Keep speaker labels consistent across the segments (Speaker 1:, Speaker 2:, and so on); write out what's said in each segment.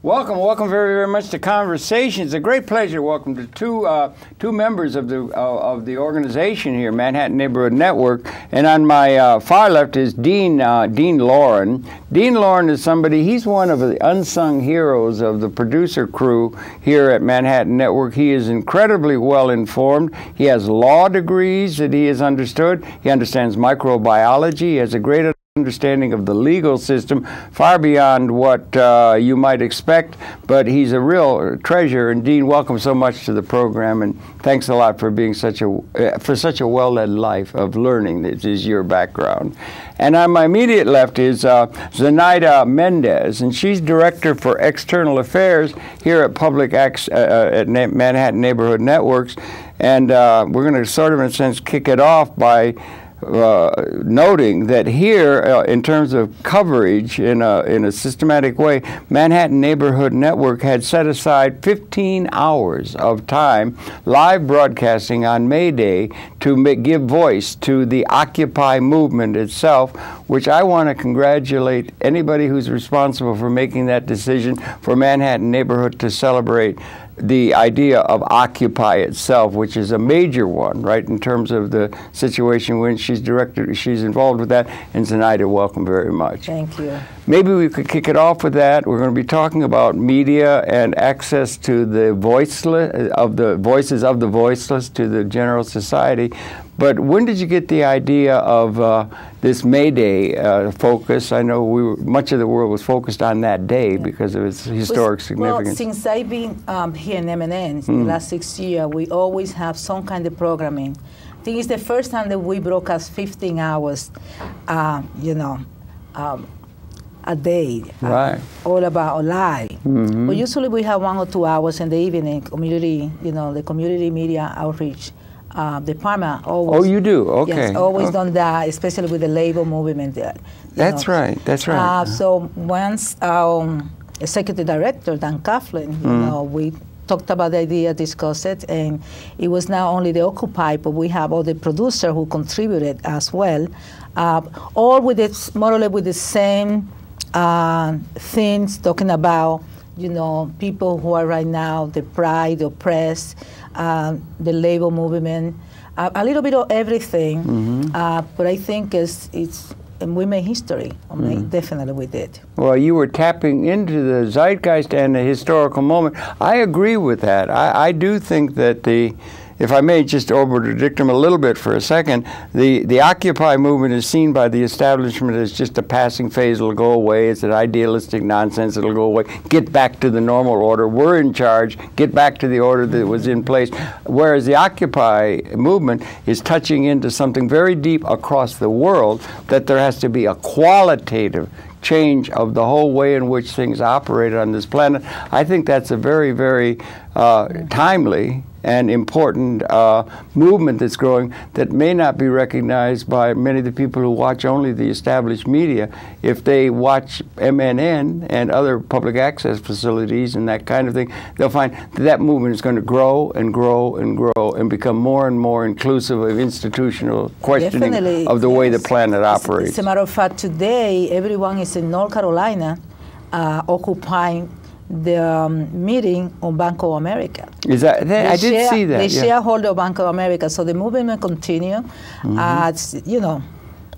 Speaker 1: Welcome very, very much to Conversation. It's a great pleasure. Welcome to two members of the organization here, Manhattan Neighborhood Network. And on my far left is Dean Loren. Dean Loren is somebody, he's one of the unsung heroes of the producer crew here at Manhattan Network. He is incredibly well informed. He has law degrees that he has understood. He understands microbiology. He has a great understanding of the legal system, far beyond what you might expect, but he's a real treasure. And Dean, welcome so much to the program, and thanks a lot for being such a well-led life of learning. This is your background. And on my immediate left is Zenaida Mendez, and she's Director for External Affairs here at at Manhattan Neighborhood Networks. And we're going to sort of, in a sense, kick it off by noting that here, in terms of coverage in a systematic way, Manhattan Neighborhood Network had set aside 15 hours of time live broadcasting on May Day to give voice to the Occupy movement itself, which I want to congratulate anybody who's responsible for making that decision for Manhattan Neighborhood to celebrate the idea of Occupy itself, which is a major one, right, in terms of the situation when she's involved with that. And Zenaida, welcome very much.
Speaker 2: Thank you.
Speaker 1: Maybe we could kick it off with that. We're going to be talking about media and access to the voiceless, the voices of the voiceless to the general society. But when did you get the idea of this May Day focus? I know much of the world was focused on that day because of its historic significance.
Speaker 2: Well, since I've been here in MNN in the last 6 years, we always have some kind of programming. I think it's the first time that we broadcast 15 hours, a day,
Speaker 1: right?
Speaker 2: All about live.
Speaker 1: Mm-hmm.
Speaker 2: But usually we have 1 or 2 hours in the evening. Community, the community media outreach department always.
Speaker 1: Oh, you do? Okay.
Speaker 2: Yes, always done that, especially with the labor movement.
Speaker 1: That's right. That's right.
Speaker 2: So once our executive director Dan Coughlin, we talked about the idea, discussed it, and it was not only the Occupy, but we have all the producers who contributed as well, all with it, more or less with the same things, talking about people who are right now the pride, oppressed, the labor movement, a little bit of everything. But I think and we made history. Definitely we did.
Speaker 1: Well, you were tapping into the zeitgeist and the historical moment. I agree with that. I do think that if I may just over-predict him a little bit for a second, the Occupy movement is seen by the establishment as just a passing phase. It'll go away. It's an idealistic nonsense. It'll go away. Get back to the normal order. We're in charge. Get back to the order that was in place. Whereas the Occupy movement is touching into something very deep across the world, that there has to be a qualitative change of the whole way in which things operate on this planet. I think that's a very, very timely and important movement that's growing that may not be recognized by many of the people who watch only the established media. If they watch MNN and other public access facilities and that kind of thing, they'll find that movement is going to grow and grow and grow and become more and more inclusive of institutional questioning of the way the planet operates.
Speaker 2: As a matter of fact, today everyone is in North Carolina occupying the meeting on Bank of America.
Speaker 1: Is that? I did see that.
Speaker 2: The shareholder of Bank of America. So the movement will continue.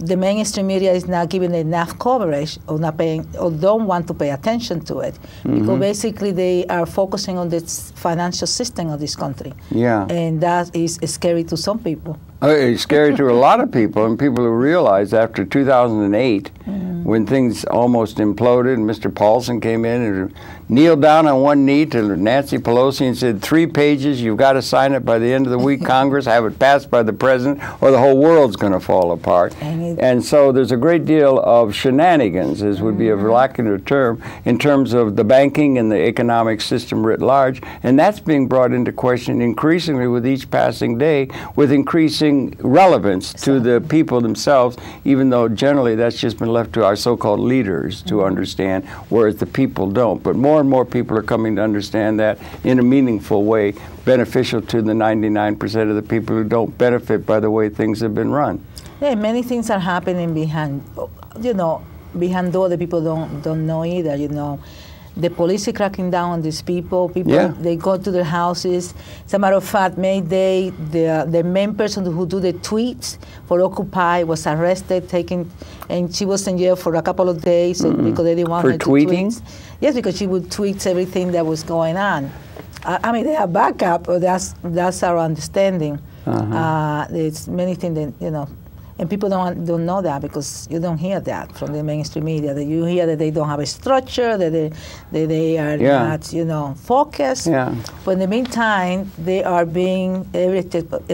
Speaker 2: The mainstream media is not giving enough coverage or not paying or don't want to pay attention to it because basically they are focusing on the financial system of this country. Yeah. And that is scary to some people.
Speaker 1: It's scary to a lot of people, and people who realize after 2008, when things almost imploded, and Mr. Paulson came in and kneeled down on one knee to Nancy Pelosi and said, 3 pages, you've got to sign it by the end of the week, Congress, have it passed by the president, or the whole world's going to fall apart. And so there's a great deal of shenanigans, as would be a vernacular term, in terms of the banking and the economic system writ large, and that's being brought into question increasingly with each passing day, with increasing relevance to the people themselves, even though generally that's just been left to our so-called leaders to understand, whereas the people don't. But more and more people are coming to understand that in a meaningful way, beneficial to the 99% of the people who don't benefit by the way things have been run.
Speaker 2: Yeah, many things are happening behind, behind door that people don't know either, the police are cracking down on these people. They go to their houses. As a matter of fact, May Day, the main person who do the tweets for Occupy was arrested, taken, and she was in jail for a couple of days because they didn't want her to tweet. Yes, because she would tweet everything that was going on. I mean, they have backup, but that's our understanding. There's many things that, you know, and people don't know that because you don't hear that from the mainstream media. That you hear that they don't have a structure, that they are not, you know, focused. But in the meantime, they are being every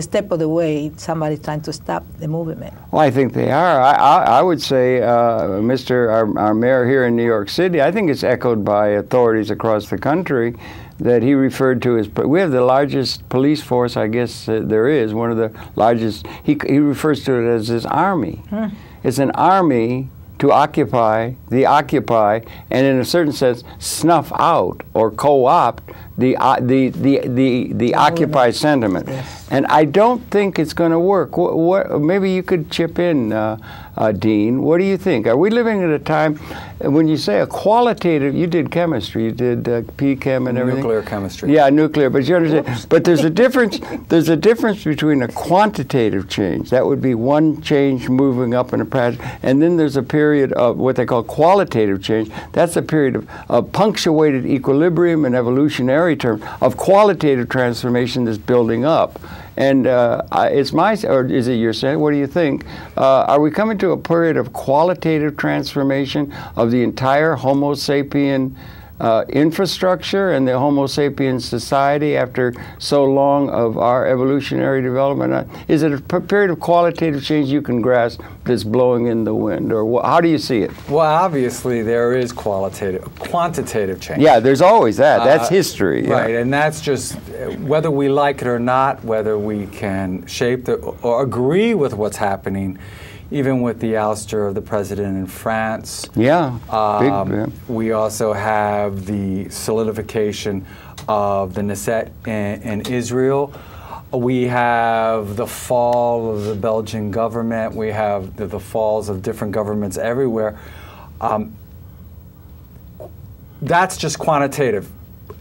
Speaker 2: step of the way somebody trying to stop the movement.
Speaker 1: Well, I think they are. I would say, our mayor here in New York City, I think it's echoed by authorities across the country, that he referred to as, we have the largest police force, I guess there is, one of the largest. He refers to it as his army. It's an army to occupy the Occupy, and in a certain sense, snuff out or co-opt the Occupy sentiment. And I don't think it's going to work. Maybe you could chip in, Dean. What do you think? Are we living at a time when you say a qualitative? You did chemistry. You did P-chem and everything.
Speaker 3: Nuclear chemistry.
Speaker 1: Yeah, nuclear. But you understand. Oops. But there's a difference. There's a difference between a quantitative change. That would be one change moving up in a pattern, and then there's a period of what they call qualitative change. That's a period of punctuated equilibrium and evolutionary term of qualitative transformation that's building up. And it's my, or is it your saying? What do you think? Are we coming to a period of qualitative transformation of the entire Homo sapien infrastructure and the Homo sapien society after so long of our evolutionary development? Is it a period of qualitative change you can grasp that's blowing in the wind, or how do you see it?
Speaker 3: Well, obviously there is quantitative change.
Speaker 1: Yeah, there's always that. That's history.
Speaker 3: Right, and that's just whether we like it or not, whether we can shape or agree with what's happening. Even with the ouster of the president in France. We also have the solidification of the Knesset in Israel. We have the fall of the Belgian government. We have the falls of different governments everywhere. That's just quantitative.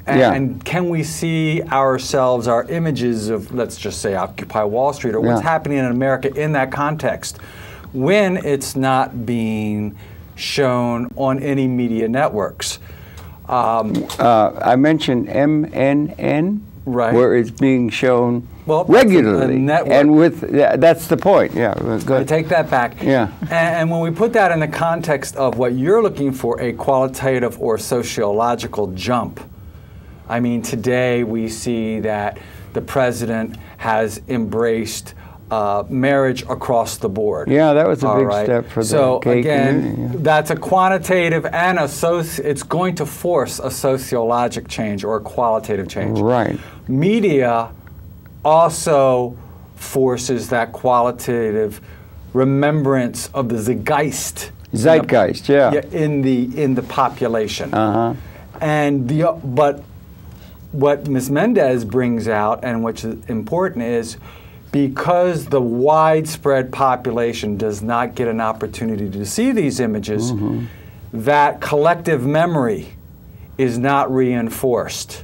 Speaker 3: And can we see ourselves, our images of, let's just say, Occupy Wall Street, or what's happening in America in that context, when it's not being shown on any media networks?
Speaker 1: I mentioned MNN, where it's being shown regularly, and with that's the point. Yeah, go ahead.
Speaker 3: I take that back.
Speaker 1: Yeah,
Speaker 3: and when we put that in the context of what you're looking for, a qualitative or sociological jump. I mean, today we see that the president has embraced marriage across the board.
Speaker 1: Yeah, that was a big step for the gay community.
Speaker 3: That's a quantitative and it's going to force a sociologic change or a qualitative change.
Speaker 1: Right.
Speaker 3: Media also forces that qualitative remembrance of the zeitgeist.
Speaker 1: Zeitgeist,
Speaker 3: in the population. And but what Ms. Mendez brings out, and which is important, is because the widespread population does not get an opportunity to see these images, that collective memory is not reinforced.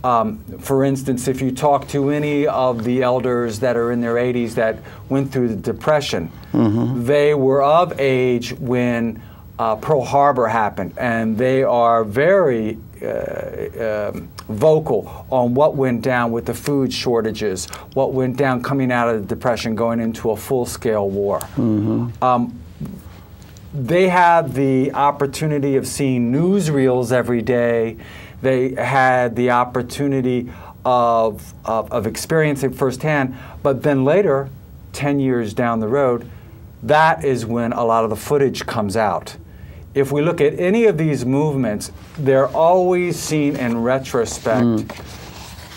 Speaker 3: For instance, if you talk to any of the elders that are in their 80s that went through the Depression, they were of age when Pearl Harbor happened, and they are very vocal on what went down with the food shortages, what went down coming out of the Depression, going into a full-scale war. They had the opportunity of seeing newsreels every day. They had the opportunity of experiencing firsthand, but then later, 10 years down the road, that is when a lot of the footage comes out. If we look at any of these movements, they're always seen in retrospect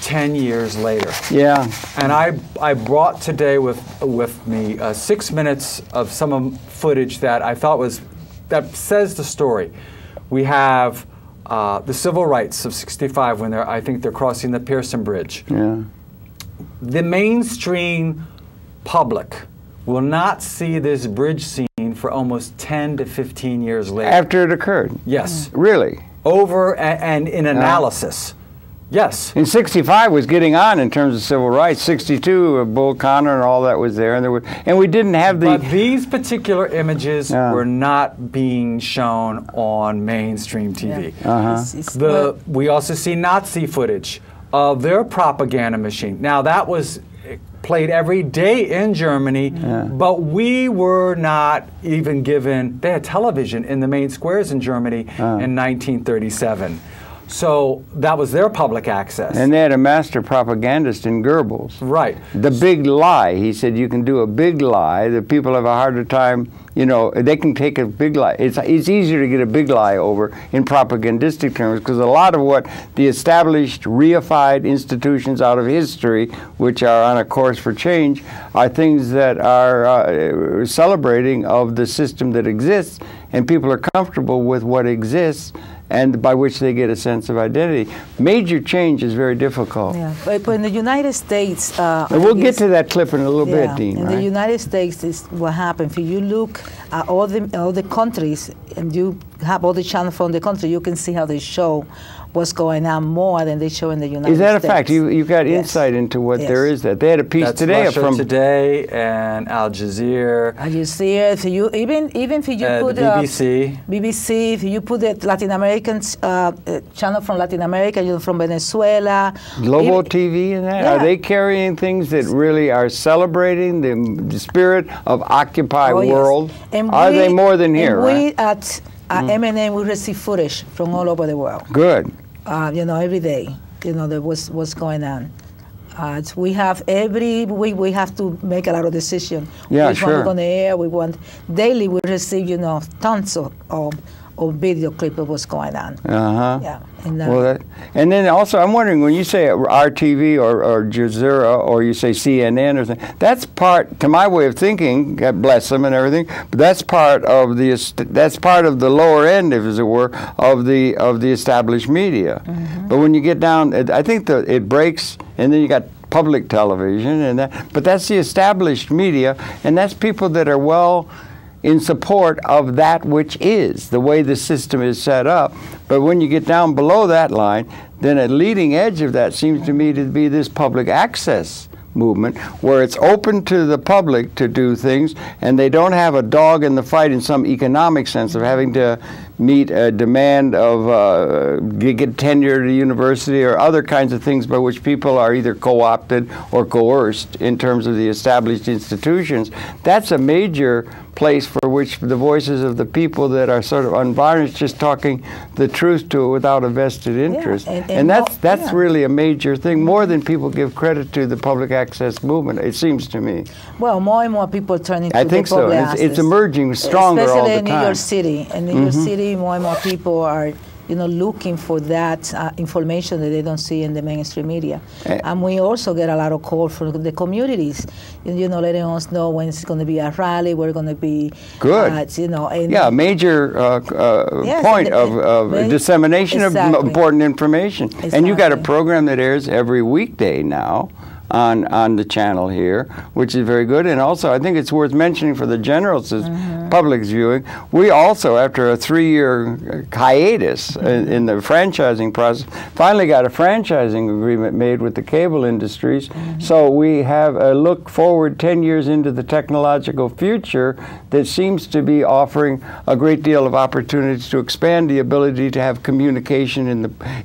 Speaker 3: 10 years later.
Speaker 1: Yeah.
Speaker 3: And I brought today with me 6 minutes of some footage that I thought that says the story. We have the civil rights of '65 when I think they're crossing the Pearson Bridge.
Speaker 1: Yeah.
Speaker 3: The mainstream public will not see this bridge scene for almost 10 to 15 years later.
Speaker 1: After it occurred?
Speaker 3: Yes.
Speaker 1: Really?
Speaker 3: over and in analysis. Yes.
Speaker 1: In '65 was getting on in terms of civil rights. '62, Bull Connor and all that was there, and we didn't have the.
Speaker 3: But these particular images were not being shown on mainstream TV. We also see Nazi footage of their propaganda machine. Now that was played every day in Germany, but we were not even given. They had television in the main squares in Germany in 1937. So that was their public access.
Speaker 1: And they had a master propagandist in Goebbels.
Speaker 3: Right.
Speaker 1: The big lie. He said you can do a big lie. The people have a harder time, you know, they can take a big lie. It's easier to get a big lie over in propagandistic terms because a lot of what the established, reified institutions out of history, which are on a course for change, are things that are celebrating of the system that exists, and people are comfortable with what exists, and by which they get a sense of identity. Major change is very difficult.
Speaker 2: Yeah, but in the United States...
Speaker 1: and we'll get to that clip in a little bit, Dean,
Speaker 2: in the United States is what happened. If you look at all the countries, and you have all the channels from the country, you can see how they show what's going on more than they show in the United States.
Speaker 1: Is that a fact? You got insight into what there is there. They had a piece today
Speaker 3: Russia
Speaker 1: from
Speaker 3: Today and Al Jazeera.
Speaker 2: Al Jazeera. If you even if you put BBC, if you put the Latin American channel from Latin America, you know, from Venezuela.
Speaker 1: Global TV and that?
Speaker 2: Yeah.
Speaker 1: Are they carrying things that really are celebrating the spirit of Occupy World?
Speaker 2: And
Speaker 1: are they more than here?
Speaker 2: We at M&M, we receive footage from all over the world.
Speaker 1: Good.
Speaker 2: You know, every day, you know, there was what's going on. We have every week we have to make a lot of decisions.
Speaker 1: Yeah,
Speaker 2: which one we're going to air. We want daily. We receive, you know, tons of video clip of what's going on. Yeah.
Speaker 1: And then also, I'm wondering, when you say RTV or Jazeera or you say CNN or something, that's part, to my way of thinking, God bless them and everything, but that's part of the lower end, as it were, of the established media. But when you get down, I think it breaks, and then you got public television and that, but that's the established media, and that's people that are well in support of that which is, the way the system is set up. But when you get down below that line, then a leading edge of that seems to me to be this public access movement, where it's open to the public to do things, and they don't have a dog in the fight in some economic sense of having to meet a demand of get tenure at a university or other kinds of things by which people are either co-opted or coerced in terms of the established institutions. That's a major place for which the voices of the people that are sort of unvarnished, just talking the truth to it without a vested interest. And that's really a major thing, more than people give credit to the public access movement, it seems to me.
Speaker 2: Well, more and more people are turning to
Speaker 1: I think
Speaker 2: the public
Speaker 1: so. It's emerging stronger all the time.
Speaker 2: Especially in New York City. In New York City, more and more people are, you know, looking for that information that they don't see in the mainstream media. And we also get a lot of calls from the communities, you know, letting us know when it's going to be a rally, we're going to be...
Speaker 1: Good.
Speaker 2: You know, and
Speaker 1: major point of dissemination of important information. And you got a program that airs every weekday now on the channel here, which is very good. And also, I think it's worth mentioning for the general public's viewing, we also, after a 3-year hiatus in the franchising process, finally got a franchising agreement made with the cable industries. So we have a look forward 10 years into the technological future that seems to be offering a great deal of opportunities to expand the ability to have communication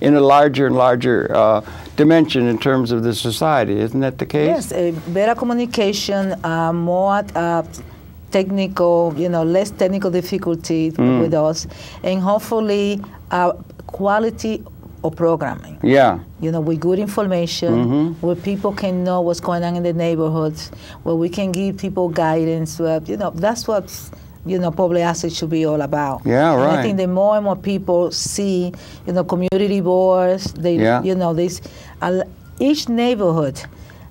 Speaker 1: in a larger and larger dimension in terms of the society. Isn't that the case?
Speaker 2: Yes, better communication, more technical, you know, less technical difficulty with us, and hopefully quality of programming. Yeah. You know, with good information, where people can know what's going on in the neighborhoods, where we can give people guidance. Where, you know, that's what, you know, public access should be all about. Yeah, right. And I think the more and more people see, you know, community boards, you know, each neighborhood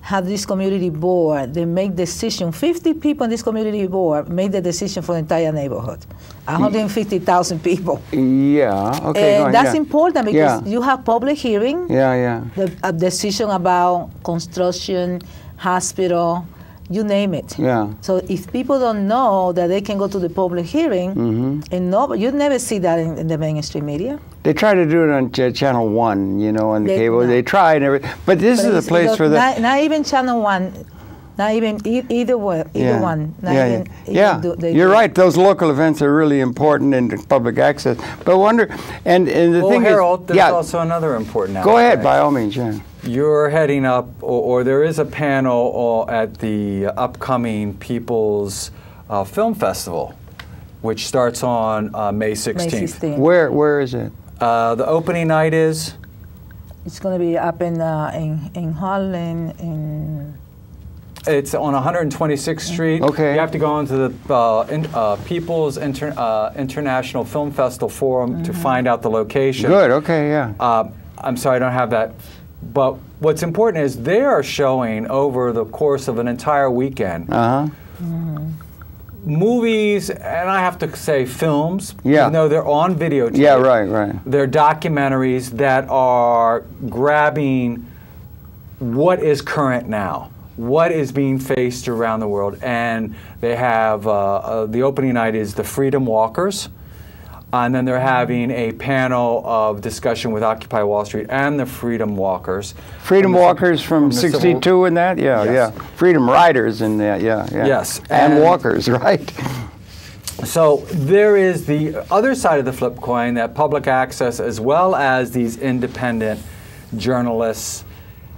Speaker 2: have this community board. They make decision. 50 people in this community board make the decision for the entire neighborhood. 150,000 people. Yeah. Okay. And that's important because you have public hearing. A decision about construction, hospital, you name it.
Speaker 1: Yeah.
Speaker 2: So if people don't know that they can go to the public hearing, and no, you never see that in the mainstream media.
Speaker 1: They try to do it on Channel 1, you know, on the cable.
Speaker 2: No.
Speaker 1: They try and everything. But this is a place for the...
Speaker 2: Not even Channel 1. Not even either one. Not even
Speaker 1: You're right. Those local events are really important in public access. But wonder, and the thing
Speaker 3: Harold,
Speaker 1: is,
Speaker 3: there's also another important aspect.
Speaker 1: Go ahead, by all means, yeah.
Speaker 3: You're heading up, or there is a panel at the upcoming People's Film Festival, which starts on May 16th.
Speaker 2: May 16th.
Speaker 1: Where is it?
Speaker 3: The opening night is?
Speaker 2: It's going to be up in Harlem.
Speaker 3: It's on 126th Street.
Speaker 1: Okay.
Speaker 3: You have to go onto the People's International Film Festival Forum to find out the location.
Speaker 1: Good, okay, yeah.
Speaker 3: I'm sorry, I don't have that. But what's important is they are showing over the course of an entire weekend movies, and I have to say films, even though they're on videotape.
Speaker 1: Yeah, right.
Speaker 3: They're documentaries that are grabbing what is current now, what is being faced around the world. And they have, the opening night is the Freedom Walkers, and then they're having a panel of discussion with Occupy Wall Street and the Freedom Walkers.
Speaker 1: Freedom Walkers from 62 and that? Yeah,
Speaker 3: yes.
Speaker 1: Freedom Riders and that, yeah.
Speaker 3: Yes.
Speaker 1: And walkers, right?
Speaker 3: So there is the other side of the flip coin, that public access as well as these independent journalists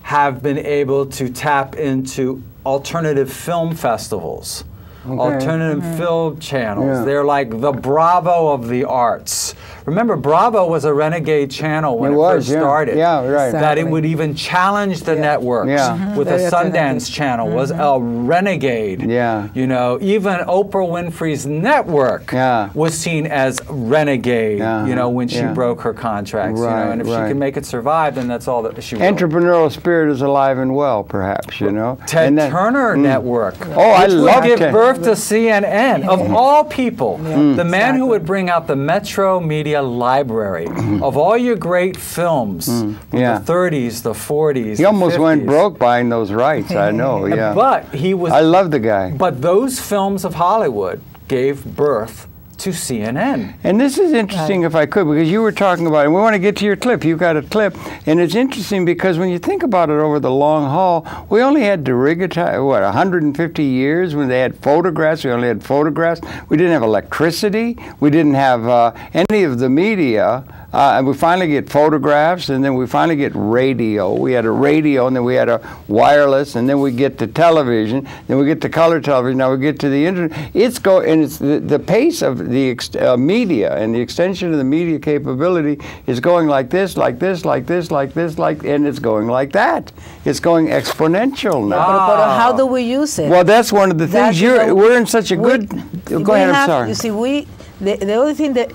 Speaker 3: have been able to tap into alternative film festivals. Okay. Alternative film channels.
Speaker 1: Yeah.
Speaker 3: They're like the Bravo of the arts. Remember, Bravo was a renegade channel when it first started.
Speaker 1: Yeah, right.
Speaker 2: Exactly.
Speaker 3: That it would even challenge the networks.
Speaker 1: Yeah.
Speaker 3: With a Sundance channel was a renegade.
Speaker 1: Yeah.
Speaker 3: You know, even Oprah Winfrey's network was seen as renegade. You know, when she broke her contracts.
Speaker 1: Right,
Speaker 3: you know, and if she can make it survive, then that's all that she will.
Speaker 1: Entrepreneurial spirit is alive and well, perhaps. You know.
Speaker 3: Ted Turner Network.
Speaker 1: Oh, I love
Speaker 3: give
Speaker 1: Ted.
Speaker 3: birth to CNN, of all people. The man who would bring out the Metro Media Library of all your great films from the 30s, the 40s,
Speaker 1: He almost
Speaker 3: 50s.
Speaker 1: went broke buying those rights, I know, yeah.
Speaker 3: But he was...
Speaker 1: I love the guy.
Speaker 3: But those films of Hollywood gave birth to CNN.
Speaker 1: And this is interesting, if I could, because you were talking about it. We want to get to your clip. You've got a clip. And it's interesting because when you think about it over the long haul, we only had daguerreotype, 150 years when they had photographs. We only had photographs. We didn't have electricity. We didn't have any of the media. And we finally get photographs, and then we finally get radio. We had a radio, and then we had a wireless, and then we get to television, then we get to color television, now we get to the internet. It's the pace of the media and the extension of the media capability is going like this, like this, like this, like this, and it's going like that. It's going exponential now.
Speaker 2: But how do we use it?
Speaker 1: Well, that's one of the things. We're in such a good... Go ahead, I'm sorry.
Speaker 2: You see, the other thing that,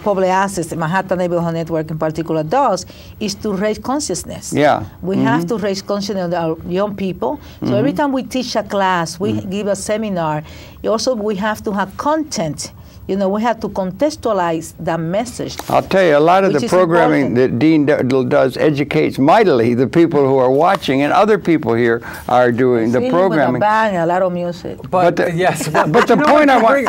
Speaker 2: public access, the Manhattan Neighborhood Network in particular does, is to raise consciousness.
Speaker 1: Yeah.
Speaker 2: We have to raise consciousness of our young people. So every time we teach a class, we give a seminar, also we have to have content. We have to contextualize that message.
Speaker 1: I'll tell you, a lot of the programming that Dean does educates mightily the people who are watching, and other people here are doing the programming.
Speaker 2: With a bang, a lot of music.
Speaker 3: But the
Speaker 1: point I want...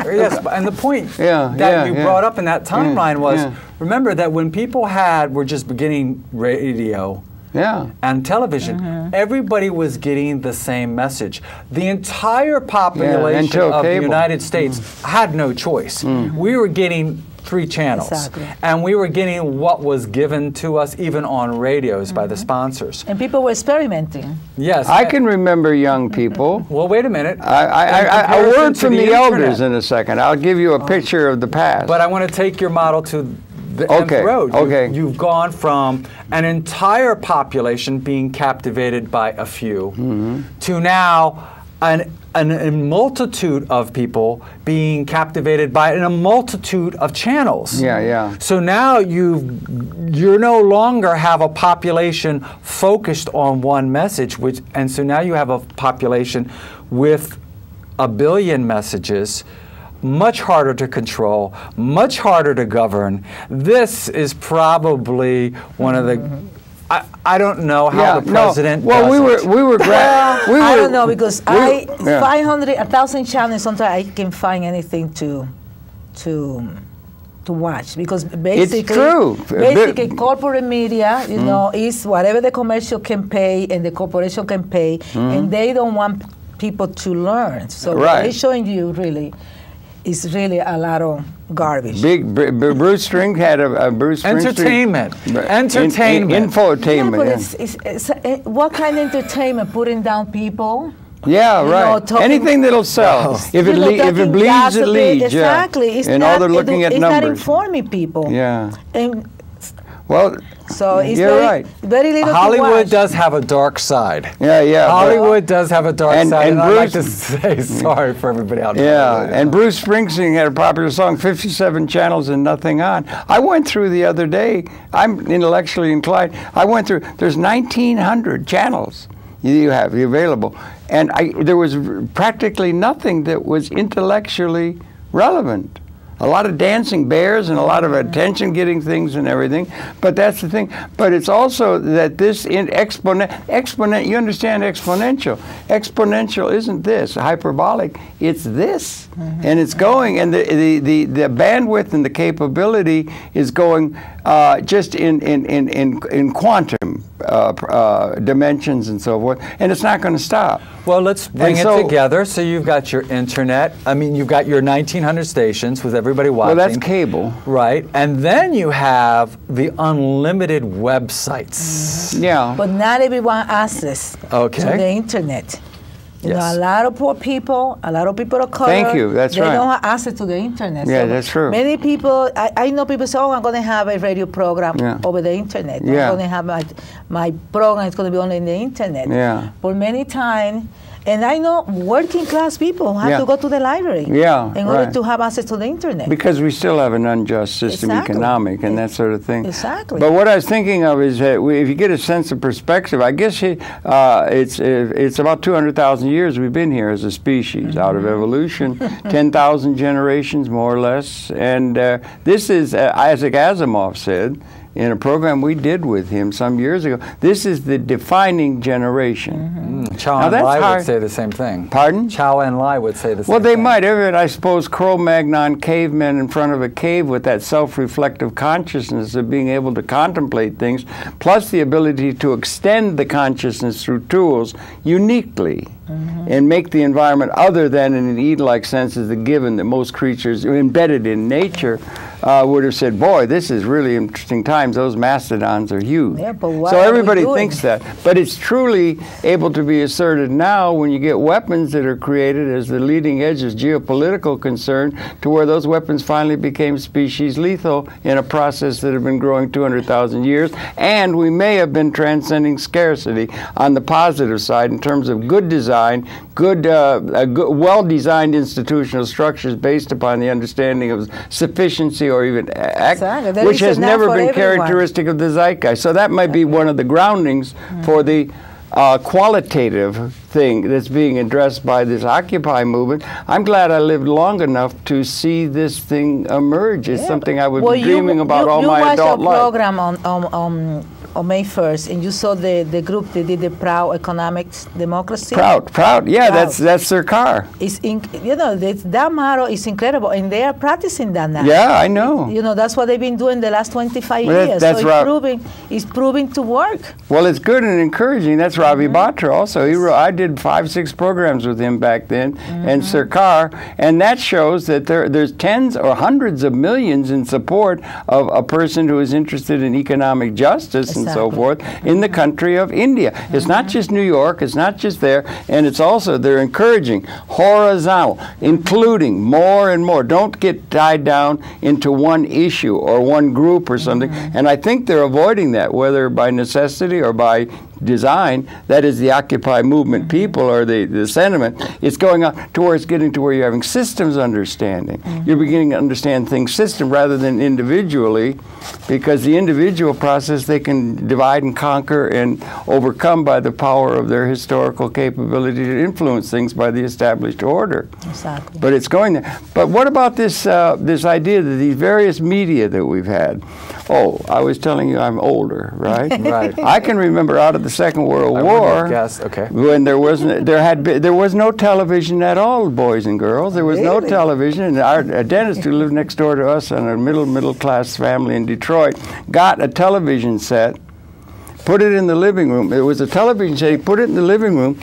Speaker 3: and the point that you brought up in that timeline was, remember that when people were just beginning radio, and television, everybody was getting the same message. The entire population of the United States had no choice. We were getting 3 channels, and we were getting what was given to us even on radios by the sponsors.
Speaker 2: And people were experimenting.
Speaker 3: Yes.
Speaker 1: I can remember young people.
Speaker 3: Well, wait a minute.
Speaker 1: A word from the elders in a second. I'll give you a picture of the past.
Speaker 3: But I want to take your model to the nth road. You've gone from an entire population being captivated by a few to now a multitude of people being captivated by a multitude of channels. So now you no longer have a population focused on one message, and so now you have a population with 1 billion messages. Much harder to control, much harder to govern. This is probably one of the... I don't know how the president.
Speaker 1: No. Well,
Speaker 3: does
Speaker 1: we were.
Speaker 2: I don't know because 1,000 channels. Sometimes I can find anything to watch because basically,
Speaker 1: it's true.
Speaker 2: Basically, corporate media, you know, is whatever the commercial can pay and the corporation can pay, and they don't want people to learn. So what they're showing you really is really a lot of garbage.
Speaker 1: Bruce String had a Bruce
Speaker 3: entertainment, entertainment,
Speaker 1: infotainment.
Speaker 2: Yeah, but what kind of entertainment? Putting down people.
Speaker 1: Yeah, right. Anything that'll sell. If it bleeds, it leads.
Speaker 2: Exactly.
Speaker 1: Yeah. And all they're looking at numbers.
Speaker 2: It's not informing people.
Speaker 1: Yeah.
Speaker 2: And
Speaker 1: well,
Speaker 2: so it's
Speaker 1: you're right.
Speaker 2: Very little
Speaker 3: Hollywood does have a dark side.
Speaker 1: Yeah.
Speaker 3: Hollywood does have a dark side, and I'd like to
Speaker 1: Bruce,
Speaker 3: say sorry for everybody out there.
Speaker 1: Yeah, and Bruce Springsteen had a popular song, 57 channels and nothing on. I went through the other day. I'm intellectually inclined. I went through. There's 1,900 channels you have available, and there was practically nothing that was intellectually relevant. A lot of dancing bears and a lot of attention-getting things and everything, but that's the thing. But it's also that this exponent. You understand exponential? Exponential isn't this hyperbolic. It's this, and it's going, and the bandwidth and the capability is going just in quantum dimensions and so forth, and it's not going to stop.
Speaker 3: Well, let's bring it together. So you've got your internet. I mean, you've got your 1,900 stations with everybody watching.
Speaker 1: Well, that's cable.
Speaker 3: Right. And then you have the unlimited websites.
Speaker 1: Yeah.
Speaker 2: But not everyone access to the internet. You know, a lot of poor people, a lot of people of color.
Speaker 1: Thank you. That's
Speaker 2: they
Speaker 1: right.
Speaker 2: They don't have access to the internet.
Speaker 1: Yeah,
Speaker 2: so
Speaker 1: that's true.
Speaker 2: Many people, I know people say, "Oh, I'm going to have a radio program over the internet. I'm going to have my program is going to be only in the internet."
Speaker 1: Yeah.
Speaker 2: For many times, and I know working class people have to go to the library in order to have access to the internet.
Speaker 1: Because we still have an unjust system economic and that sort of thing.
Speaker 2: Exactly.
Speaker 1: But what I was thinking of is that if you get a sense of perspective, I guess it's about 200,000 years we've been here as a species out of evolution, 10,000 generations more or less. And this is, Isaac Asimov said, in a program we did with him some years ago, this is the defining generation.
Speaker 3: Chow and Lai would say the same thing.
Speaker 1: Pardon?
Speaker 3: Chow and Lai would say the same thing.
Speaker 1: Well, they might. I suppose Cro-Magnon cavemen in front of a cave with that self-reflective consciousness of being able to contemplate things, plus the ability to extend the consciousness through tools uniquely. And make the environment other than in an Eden-like sense as the given that most creatures embedded in nature would have said, boy, this is really interesting times. Those mastodons are huge.
Speaker 2: Yeah, but what
Speaker 1: so everybody thinks that. But it's truly able to be asserted now when you get weapons that are created as the leading edge of geopolitical concern to where those weapons finally became species lethal in a process that had been growing 200,000 years. And we may have been transcending scarcity on the positive side in terms of good design, good, well-designed institutional structures based upon the understanding of sufficiency or even which has never been characteristic of the zeitgeist. So that might be one of the groundings for the qualitative thing that's being addressed by this Occupy movement. I'm glad I lived long enough to see this thing emerge. It's something I was dreaming about all my adult life.
Speaker 2: You watched a program on May 1st, and you saw the group that did the Proud Economics Democracy.
Speaker 1: Proud. Yeah, Proud. That's their car.
Speaker 2: It's that motto is incredible, and they are practicing that now.
Speaker 1: Yeah, I know.
Speaker 2: You know, that's what they've been doing the last 25 years.
Speaker 1: That's
Speaker 2: so it's proving to work.
Speaker 1: Well, it's good and encouraging. That's Ravi Batra also. I did 5-6 programs with him back then, and Sarkar, and that shows that there's tens or hundreds of millions in support of a person who is interested in economic justice and so forth in the country of India. It's not just New York, it's not just there, and it's also, they're encouraging horizontal, including more and more. Don't get tied down into one issue or one group or something, and I think they're avoiding that, whether by necessity or by design, that is the Occupy movement people or the sentiment, it's going on towards getting to where you're having systems understanding. You're beginning to understand things system rather than individually, because the individual process they can divide and conquer and overcome by the power of their historical capability to influence things by the established order.
Speaker 2: Exactly.
Speaker 1: But it's going there. But what about this this idea that these various media that we've had? Oh, I was telling you I'm older, right?
Speaker 3: Right.
Speaker 1: I can remember out of the Second World War,
Speaker 3: yes, okay.
Speaker 1: when there was no television at all, boys and girls. There was no television, and a dentist who lived next door to us in a middle class family in Detroit got a television set, put it in the living room. It was a television set. He put it in the living room.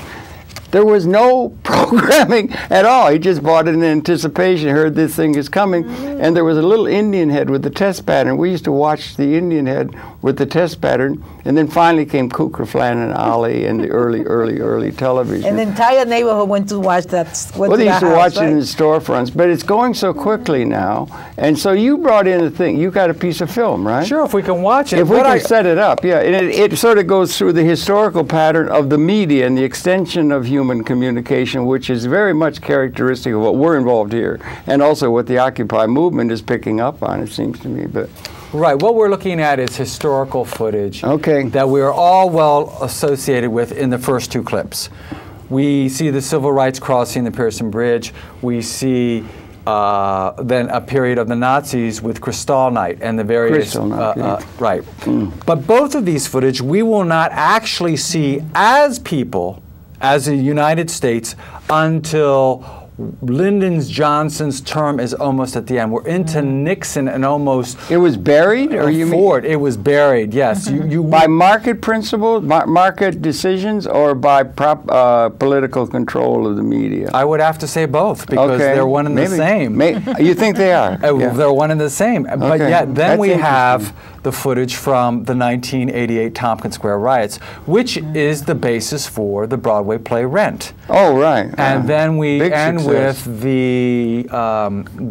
Speaker 1: There was no programming at all. He just bought it in anticipation, heard this thing is coming, and there was a little Indian head with the test pattern. We used to watch the Indian head with the test pattern, and then finally came Kukra, Flan, and Ali and the early television.
Speaker 2: And the entire neighborhood went to watch that.
Speaker 1: Well, they used to watch it in the storefronts, but it's going so quickly now. And so you brought in a thing. You got a piece of film, right?
Speaker 3: Sure, if we can watch it.
Speaker 1: If we can set it up, yeah. And it sort of goes through the historical pattern of the media and the extension of human communication, which is very much characteristic of what we're involved here, and also what the Occupy movement is picking up on, it seems to me. But
Speaker 3: right, what we're looking at is historical footage
Speaker 1: okay.
Speaker 3: that we are all well associated with in the first two clips. We see the civil rights crossing the Pearson Bridge. We see then a period of the Nazis with Kristallnacht and the various right. But both of these footage we will not actually see as people, as the United States, until Lyndon Johnson's term is almost at the end. We're into Nixon and almost...
Speaker 1: It was buried, or you mean?
Speaker 3: Ford. It was buried, yes.
Speaker 1: By market principles, market decisions, or by political control of the media?
Speaker 3: I would have to say both, because they're one and the same.
Speaker 1: You think they are? Yeah.
Speaker 3: They're one and the same. But yet, then we have the footage from the 1988 Tompkins Square riots, which is the basis for the Broadway play Rent.
Speaker 1: Oh, right.
Speaker 3: And then we end with the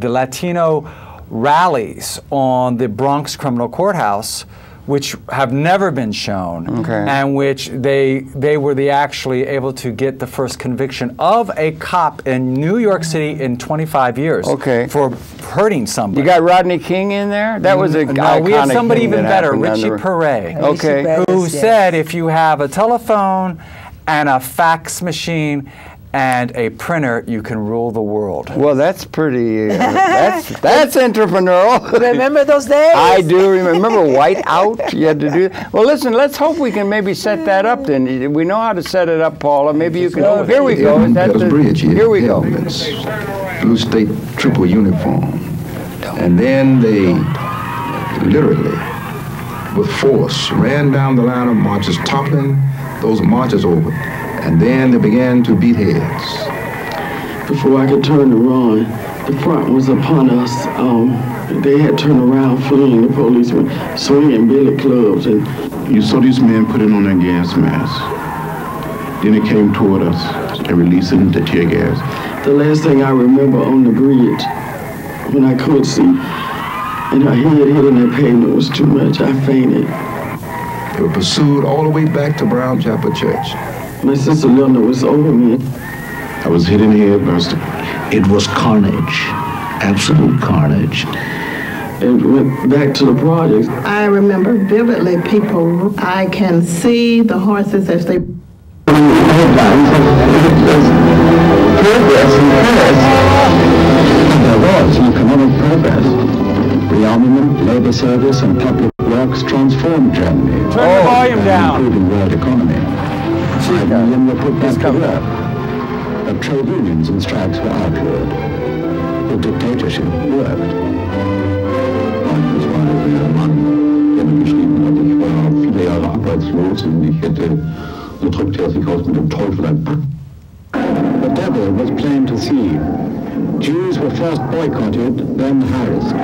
Speaker 3: Latino rallies on the Bronx Criminal Courthouse, which have never been shown, and which they were actually able to get the first conviction of a cop in New York City in 25 years for hurting somebody.
Speaker 1: You got Rodney King in there? That was a
Speaker 3: no, we have somebody even better, Richie Perret, who said if you have a telephone and a fax machine and a printer, you can rule the world.
Speaker 1: Well, that's pretty, that's entrepreneurial.
Speaker 2: Remember those days?
Speaker 1: I do remember Whiteout. You had to do that. Well, listen, let's hope we can maybe set that up then. We know how to set it up, Paula. Maybe you can, here we go. Here we go.
Speaker 4: Blue state triple uniform. And then they literally, with force, ran down the line of marchers, toppling those marchers over. And then they began to beat heads.
Speaker 5: Before I could turn to run, the front was upon us. They had turned around, fleeing the policemen, swinging billy clubs. And
Speaker 4: you saw these men putting on their gas masks. Then they came toward us and releasing the tear gas.
Speaker 5: The last thing I remember on the bridge, when I could see, and her head hitting that pavement was too much, I fainted.
Speaker 4: They were pursued all the way back to Brown Chapel Church.
Speaker 5: My sister Linda was over me.
Speaker 4: I was hit in the head, Buster.
Speaker 6: It was carnage, absolute carnage.
Speaker 5: And went back to the projects.
Speaker 7: I remember vividly people, I can see the horses as they...
Speaker 6: There was economic progress. Rearmament, labor service, and public works transformed Germany.
Speaker 3: Turn the volume down.
Speaker 6: Improving world economy. 5 million were put back to work. But trade unions and strikes were outlawed. The dictatorship worked.
Speaker 4: Das war der Mann, der mir geschrieben hat, ich war viele Jahre arbeitslos und ich hätte, so drückte er sich aus mit dem Teufel ein Pakt.
Speaker 6: The devil was plain to see. Jews were first boycotted, then harassed.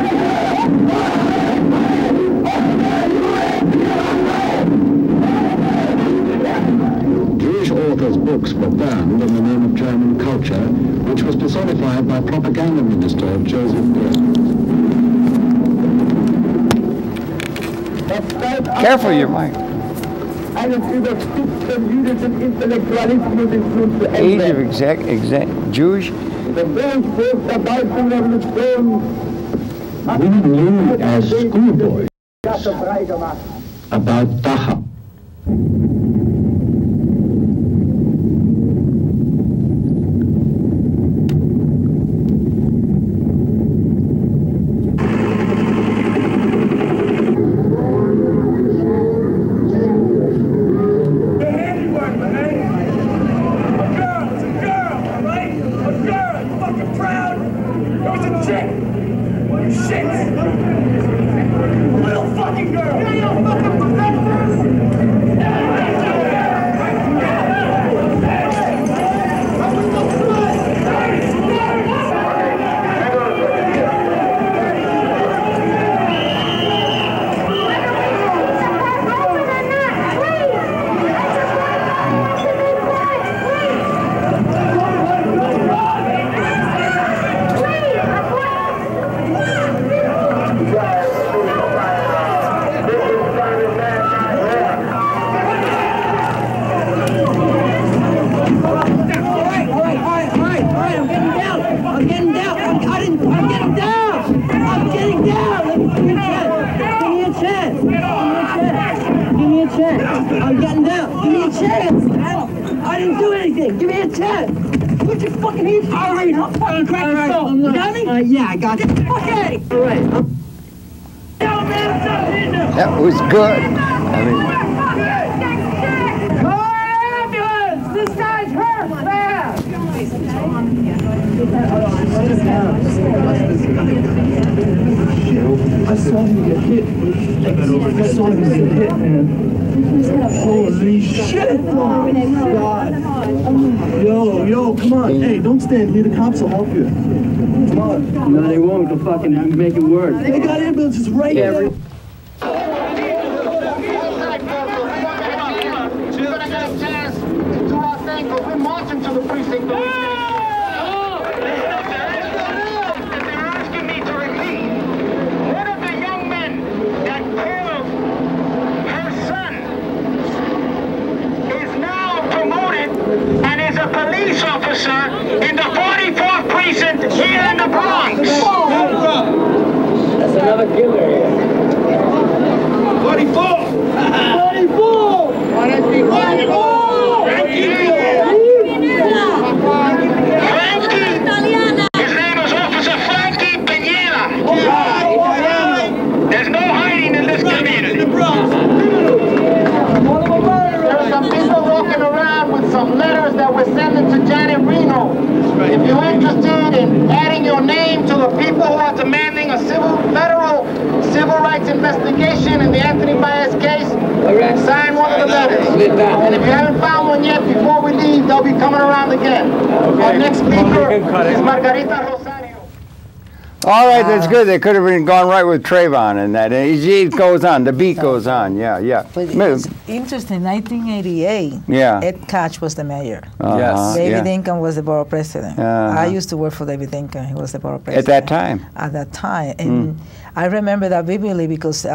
Speaker 6: Jewish authors' books were banned in the name of German culture, which was personified by propaganda minister Joseph Goebbels.
Speaker 1: Careful, your mic. Age of Jewish.
Speaker 6: We knew as schoolboys about Taha.
Speaker 8: I'm getting down. Give me a chance. I didn't do anything. Give me a chance. Put your fucking hands up. All right, I'll fucking crack your skull. You got me? Yeah, I got you. Okay. All right.
Speaker 1: That was good. I mean,
Speaker 8: this guy's hurt, man. I saw him get hit. Man. Holy shit! God. Yo, come on. Hey, don't stand here. The cops will help you. Come on.
Speaker 6: No, they won't. They'll fucking make it worse.
Speaker 8: They got ambulances right here.
Speaker 9: We're marching to the precinct. They're asking me to repeat. One of the young men that killed her son is now promoted and is a police officer in the 44th precinct here in the Bronx.
Speaker 6: That's another killer here.
Speaker 9: 44! 44! His name is Officer Frankie Peñera. There's no hiding in this community. There's some people walking around with some letters that were sent to Janet Reno. If you're interested in adding your name to the people who are demanding a federal civil rights investigation in the Anthony Baez case, sign one of the letters. And if you haven't found one yet, before we leave, they'll be coming around again. Our next speaker is Margarita Rosario.
Speaker 1: all right, that's good. They could have gone right with Trayvon and that. It goes on. The beat goes on. Yeah.
Speaker 2: But it's interesting. 1988.
Speaker 1: Yeah.
Speaker 2: Ed Koch was the mayor.
Speaker 3: Yes.
Speaker 2: David Dinkins was the borough president. I used to work for David Dinkins. He was the borough president.
Speaker 1: At that time.
Speaker 2: At that time, and I remember that vividly because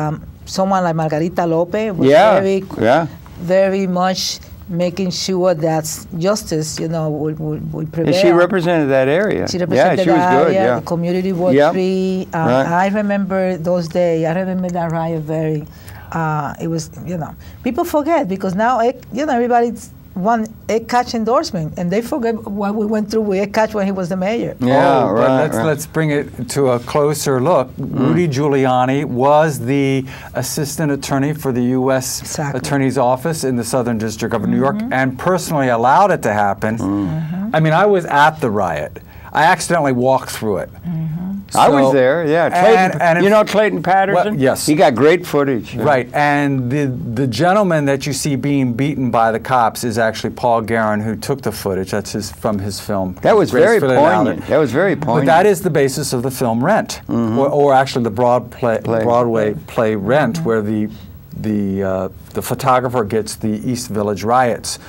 Speaker 2: someone like Margarita Lopez was very much making sure that justice, would prevail.
Speaker 1: And she represented that area.
Speaker 2: She represented
Speaker 1: she was good.
Speaker 2: The community Ward 3. I remember those days. I remember that riot very. It was, people forget because now, everybody's want Ed Koch endorsement, and they forget what we went through with Ed Koch when he was the mayor.
Speaker 3: Yeah, let's bring it to a closer look. Rudy Giuliani was the assistant attorney for the U.S. Attorney's Office in the Southern District of New York, and personally allowed it to happen. I mean, I was at the riot. I accidentally walked through it. So,
Speaker 1: I was there, Clayton, and you know Clayton Patterson?
Speaker 3: Well, yes.
Speaker 1: He got great footage.
Speaker 3: Right, and the gentleman that you see being beaten by the cops is actually Paul Guerin, who took the footage. That's from his film.
Speaker 1: That was very poignant. That was very poignant.
Speaker 3: But that is the basis of the film Rent, or actually the Broadway play Rent, where the photographer gets the East Village riots.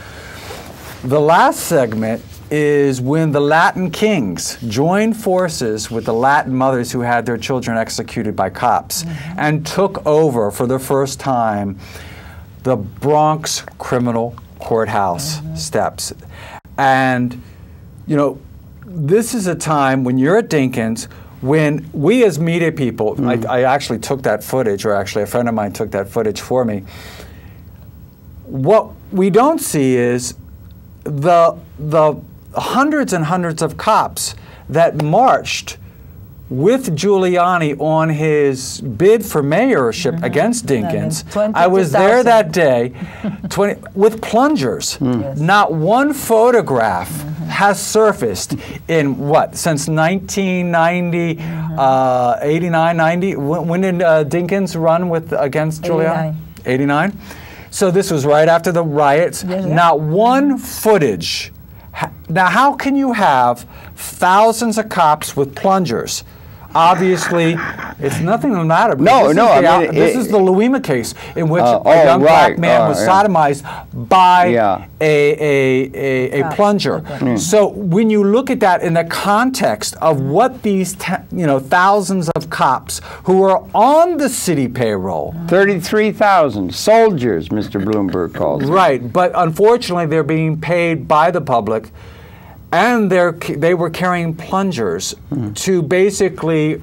Speaker 3: The last segment is when the Latin kings joined forces with the Latin mothers who had their children executed by cops and took over for the first time the Bronx criminal courthouse steps. And, you know, this is a time when you're at Dinkins, when we as media people, I actually took that footage, or actually a friend of mine took that footage for me. What we don't see is the hundreds and hundreds of cops that marched with Giuliani on his bid for mayorship against Dinkins. I was there that day with plungers. Not one photograph has surfaced in what, since 1990, 89, 90? When did Dinkins run against Giuliani? 89. So this was right after the riots. Not one footage. Now, how can you have thousands of cops with plungers? Obviously, it's nothing the matter. This is the Louima case in which a young black man was sodomized by a plunger. So when you look at that in the context of what these thousands of cops who are on the city payroll,
Speaker 1: 33,000 soldiers, Mr. Bloomberg calls them.
Speaker 3: Right, but unfortunately they're being paid by the public. And they were carrying plungers to basically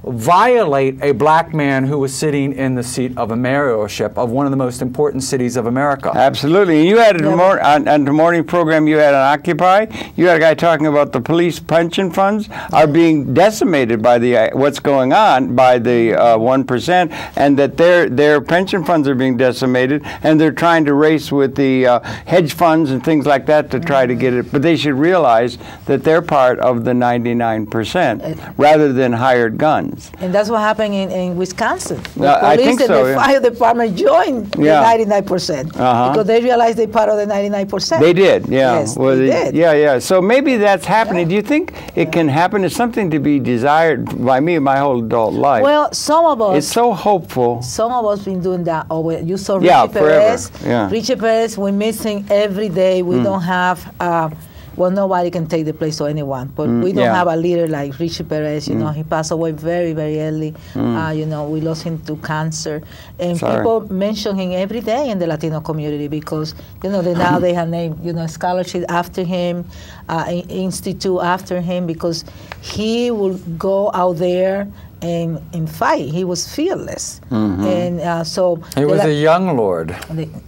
Speaker 3: violate a black man who was sitting in the seat of a mayorship of one of the most important cities of America.
Speaker 1: Absolutely. You had on the morning program, you had on Occupy, you had a guy talking about the police pension funds are being decimated by what's going on by the 1%, and that their pension funds are being decimated, and they're trying to race with the hedge funds and things like that to try to get it. But they should realize that they're part of the 99% rather than hired guns.
Speaker 2: And that's what happened in Wisconsin. The
Speaker 1: I
Speaker 2: police
Speaker 1: think
Speaker 2: and
Speaker 1: so,
Speaker 2: the fire department joined the 99% because they realized they're part of the 99%.
Speaker 1: They did, yeah.
Speaker 2: Yes,
Speaker 1: well,
Speaker 2: they did.
Speaker 1: Yeah. So maybe that's happening. Do you think it can happen? It's something to be desired by me my whole adult life.
Speaker 2: Well, some of us.
Speaker 1: It's so hopeful.
Speaker 2: Some of us been doing that always. You saw
Speaker 1: Yeah,
Speaker 2: Richie Perez.
Speaker 1: forever. Yeah.
Speaker 2: Richie Perez, we're missing every day. We don't have. Well, nobody can take the place of anyone, but we don't have a leader like Richie Perez. You know, he passed away very, very early. You know, we lost him to cancer, and people mention him every day in the Latino community because now they have named scholarship after him, institute after him because he will go out there and fight. He was fearless, and so
Speaker 3: he was a young lord.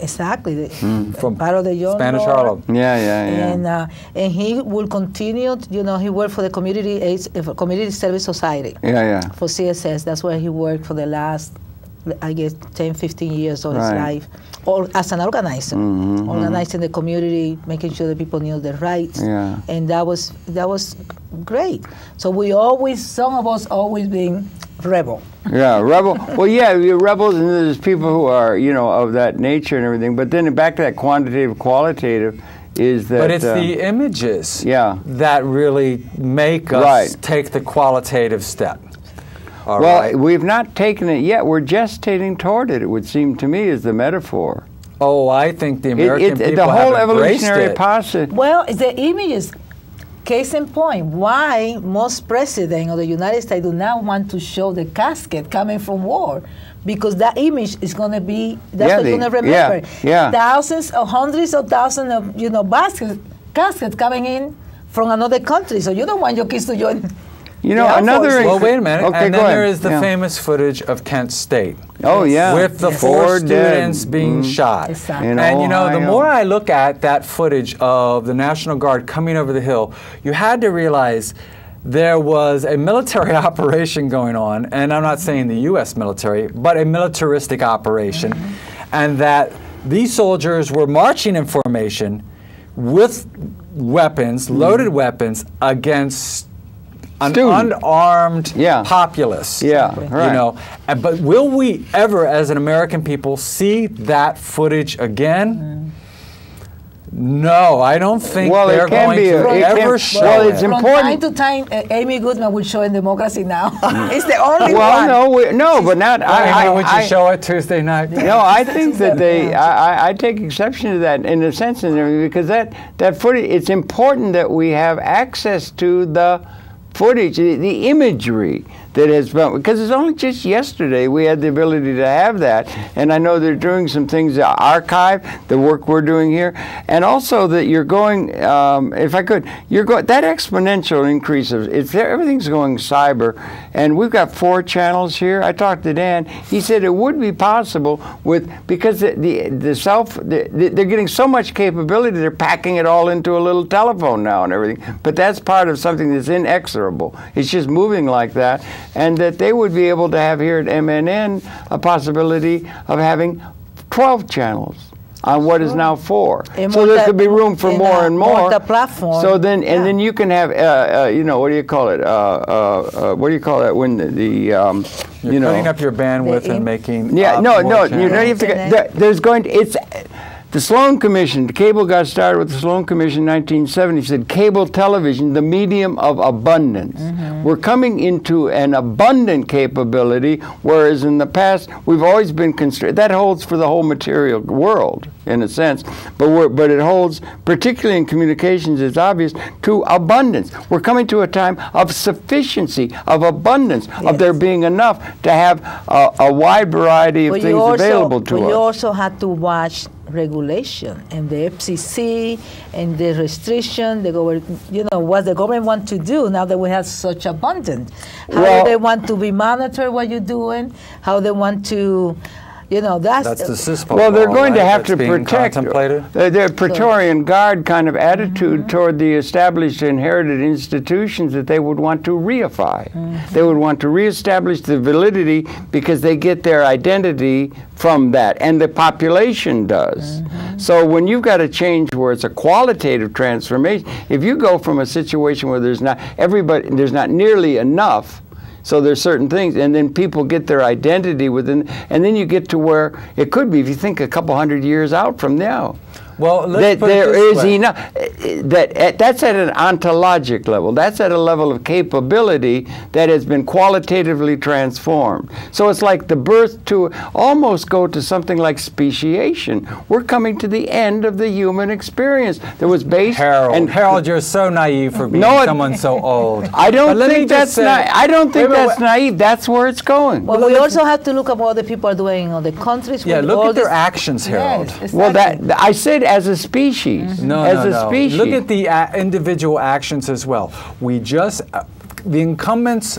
Speaker 2: Exactly,
Speaker 3: from
Speaker 2: part of the young
Speaker 3: Spanish
Speaker 2: lord.
Speaker 3: Harlem.
Speaker 2: Yeah. And he will continue. He worked for the Community Service Society. For CSS. That's where he worked for the last, I guess, 10, 15 years of his life, or as an organizer, organizing the community, making sure that people knew their rights, and that was great. So some of us always being rebel.
Speaker 1: Yeah, rebel. Well, yeah, you're rebels, and there's people who are of that nature and everything. But then back to that quantitative, qualitative. Is that,
Speaker 3: but it's the images that really make us take the qualitative step.
Speaker 1: We've not taken it yet. We're gestating toward it, it would seem to me, is the metaphor.
Speaker 3: Oh, I think the American people
Speaker 1: the whole
Speaker 3: have
Speaker 1: evolutionary process.
Speaker 2: Well, it's the images. Case in point, why most presidents of the United States do not want to show the casket coming from war. Because that image is going to be, that's what you're going to remember. Thousands or hundreds of thousands of, caskets coming in from another country. So you don't want your kids to join.
Speaker 3: Well, wait a minute.
Speaker 1: Okay,
Speaker 3: and then there is the famous footage of Kent State.
Speaker 1: Oh, yeah.
Speaker 3: With the 4 students being shot.
Speaker 2: Exactly.
Speaker 3: And the more I look at that footage of the National Guard coming over the hill, you had to realize there was a military operation going on, and I'm not saying the U.S. military, but a militaristic operation, and that these soldiers were marching in formation with weapons, loaded weapons, against an unarmed populace. But will we ever, as an American people, see that footage again? No, I don't think they're going to ever show it.
Speaker 1: Well, it's important.
Speaker 2: From time to time, Amy Goodman will show in Democracy Now! It's the only one.
Speaker 1: But not.
Speaker 3: Would you show it Tuesday night?
Speaker 1: No, I think that I take exception to that in a sense, because that footage. It's important that we have access to the footage, the imagery that has been, because it's only just yesterday we had the ability to have that, and I know they're doing some things to archive the work we're doing here, and also that you're going, if I could, you're going, that exponential increase of, everything's going cyber, and we've got 4 channels here. I talked to Dan. He said it would be possible because they're getting so much capability, they're packing it all into a little telephone now and everything. But that's part of something that's inexorable. It's just moving like that, and that they would be able to have here at MNN a possibility of having 12 channels on what is now 4. So there could be room for more and more. So then, and then you can have, you know, what do you call it? What do you call that when
Speaker 3: you're cutting up your bandwidth and making
Speaker 1: you have to. There's going to the Sloan Commission, the cable got started with the Sloan Commission in 1970, said cable television, the medium of abundance. We're coming into an abundant capability, whereas in the past, we've always been constrained. That holds for the whole material world, in a sense, but it holds, particularly in communications, it's obvious, to abundance. We're coming to a time of sufficiency, of abundance, of there being enough to have a wide variety of things available to us.
Speaker 2: But you also had to watch regulation and the FCC and the restriction, what the government want to do now that we have such abundance. How do they want to be monitor what you're doing? How they want to, that's
Speaker 3: the CISPO.
Speaker 1: Well, they're going to have to protect the Praetorian Guard kind of attitude toward the established inherited institutions that they would want to reify. They would want to reestablish the validity because they get their identity from that, and the population does. So when you've got a change where it's a qualitative transformation, if you go from a situation where there's not nearly enough, so there's certain things, and then people get their identity within, and then you get to where it could be, if you think a couple hundred years out from now,
Speaker 3: well,
Speaker 1: that there is enough. That's at an ontologic level. That's at a level of capability that has been qualitatively transformed. So it's like the birth to almost go to something like speciation. We're coming to the end of the human experience that was based.
Speaker 3: Harold, you're so naive for being someone so old.
Speaker 1: I don't think that's naive. That's where it's going.
Speaker 2: Well, we also have to look at what the people are doing in other countries.
Speaker 3: Yeah, look at their actions, Harold.
Speaker 2: Yes, exactly.
Speaker 1: Well, I said as a species.
Speaker 3: No. Species. Look at the individual actions as well. We just, the incumbents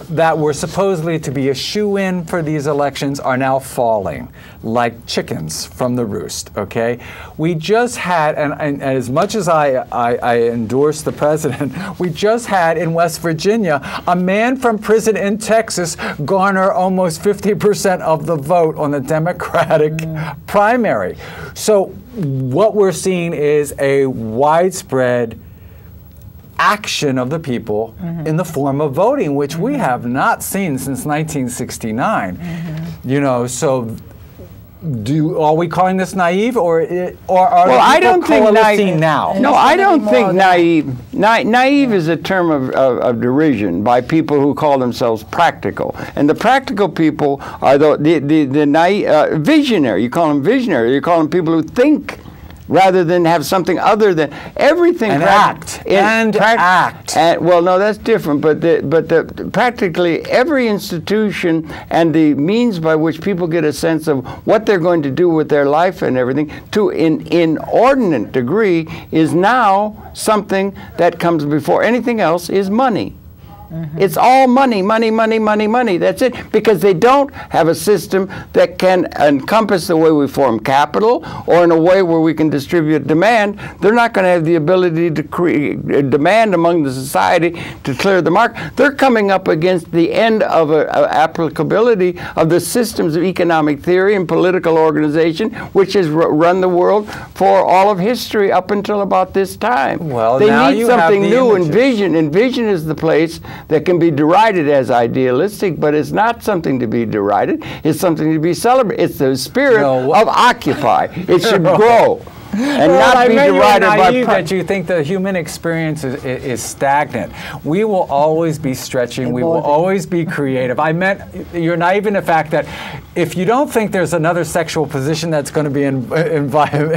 Speaker 3: that were supposedly to be a shoe-in for these elections are now falling like chickens from the roost, okay? We just had, and as much as I endorse the president, we just had in West Virginia a man from prison in Texas garner almost 50% of the vote on the Democratic primary. So what we're seeing is a widespread action of the people in the form of voting, which we have not seen since 1969. So are we calling this naive, or are people coalescing now?
Speaker 1: No, I don't think naive. Naive is a term of derision by people who call themselves practical, and the practical people are the naive, visionary. You call them visionary. You call them people who think rather than have something other than everything.
Speaker 3: And act.
Speaker 1: Well, no, that's different. But practically every institution and the means by which people get a sense of what they're going to do with their life and everything, to an inordinate degree, is now something that comes before anything else is money. It's all money, money, money, money, money. That's it. Because they don't have a system that can encompass the way we form capital, or in a way where we can distribute demand. They're not going to have the ability to create demand among the society to clear the market. They're coming up against the end of applicability of the systems of economic theory and political organization, which has run the world for all of history up until about this time.
Speaker 3: Well,
Speaker 1: they
Speaker 3: now
Speaker 1: need
Speaker 3: you
Speaker 1: something
Speaker 3: have the
Speaker 1: new,
Speaker 3: images.
Speaker 1: and vision is the place that can be derided as idealistic, but it's not something to be derided. It's something to be celebrated. It's the spirit of Occupy. It should grow. and
Speaker 3: well,
Speaker 1: not be derided by
Speaker 3: that you think the human experience is stagnant. We will always be stretching. We will always be creative. I meant you're naive in the fact that if you don't think there's another sexual position that's going to be invented,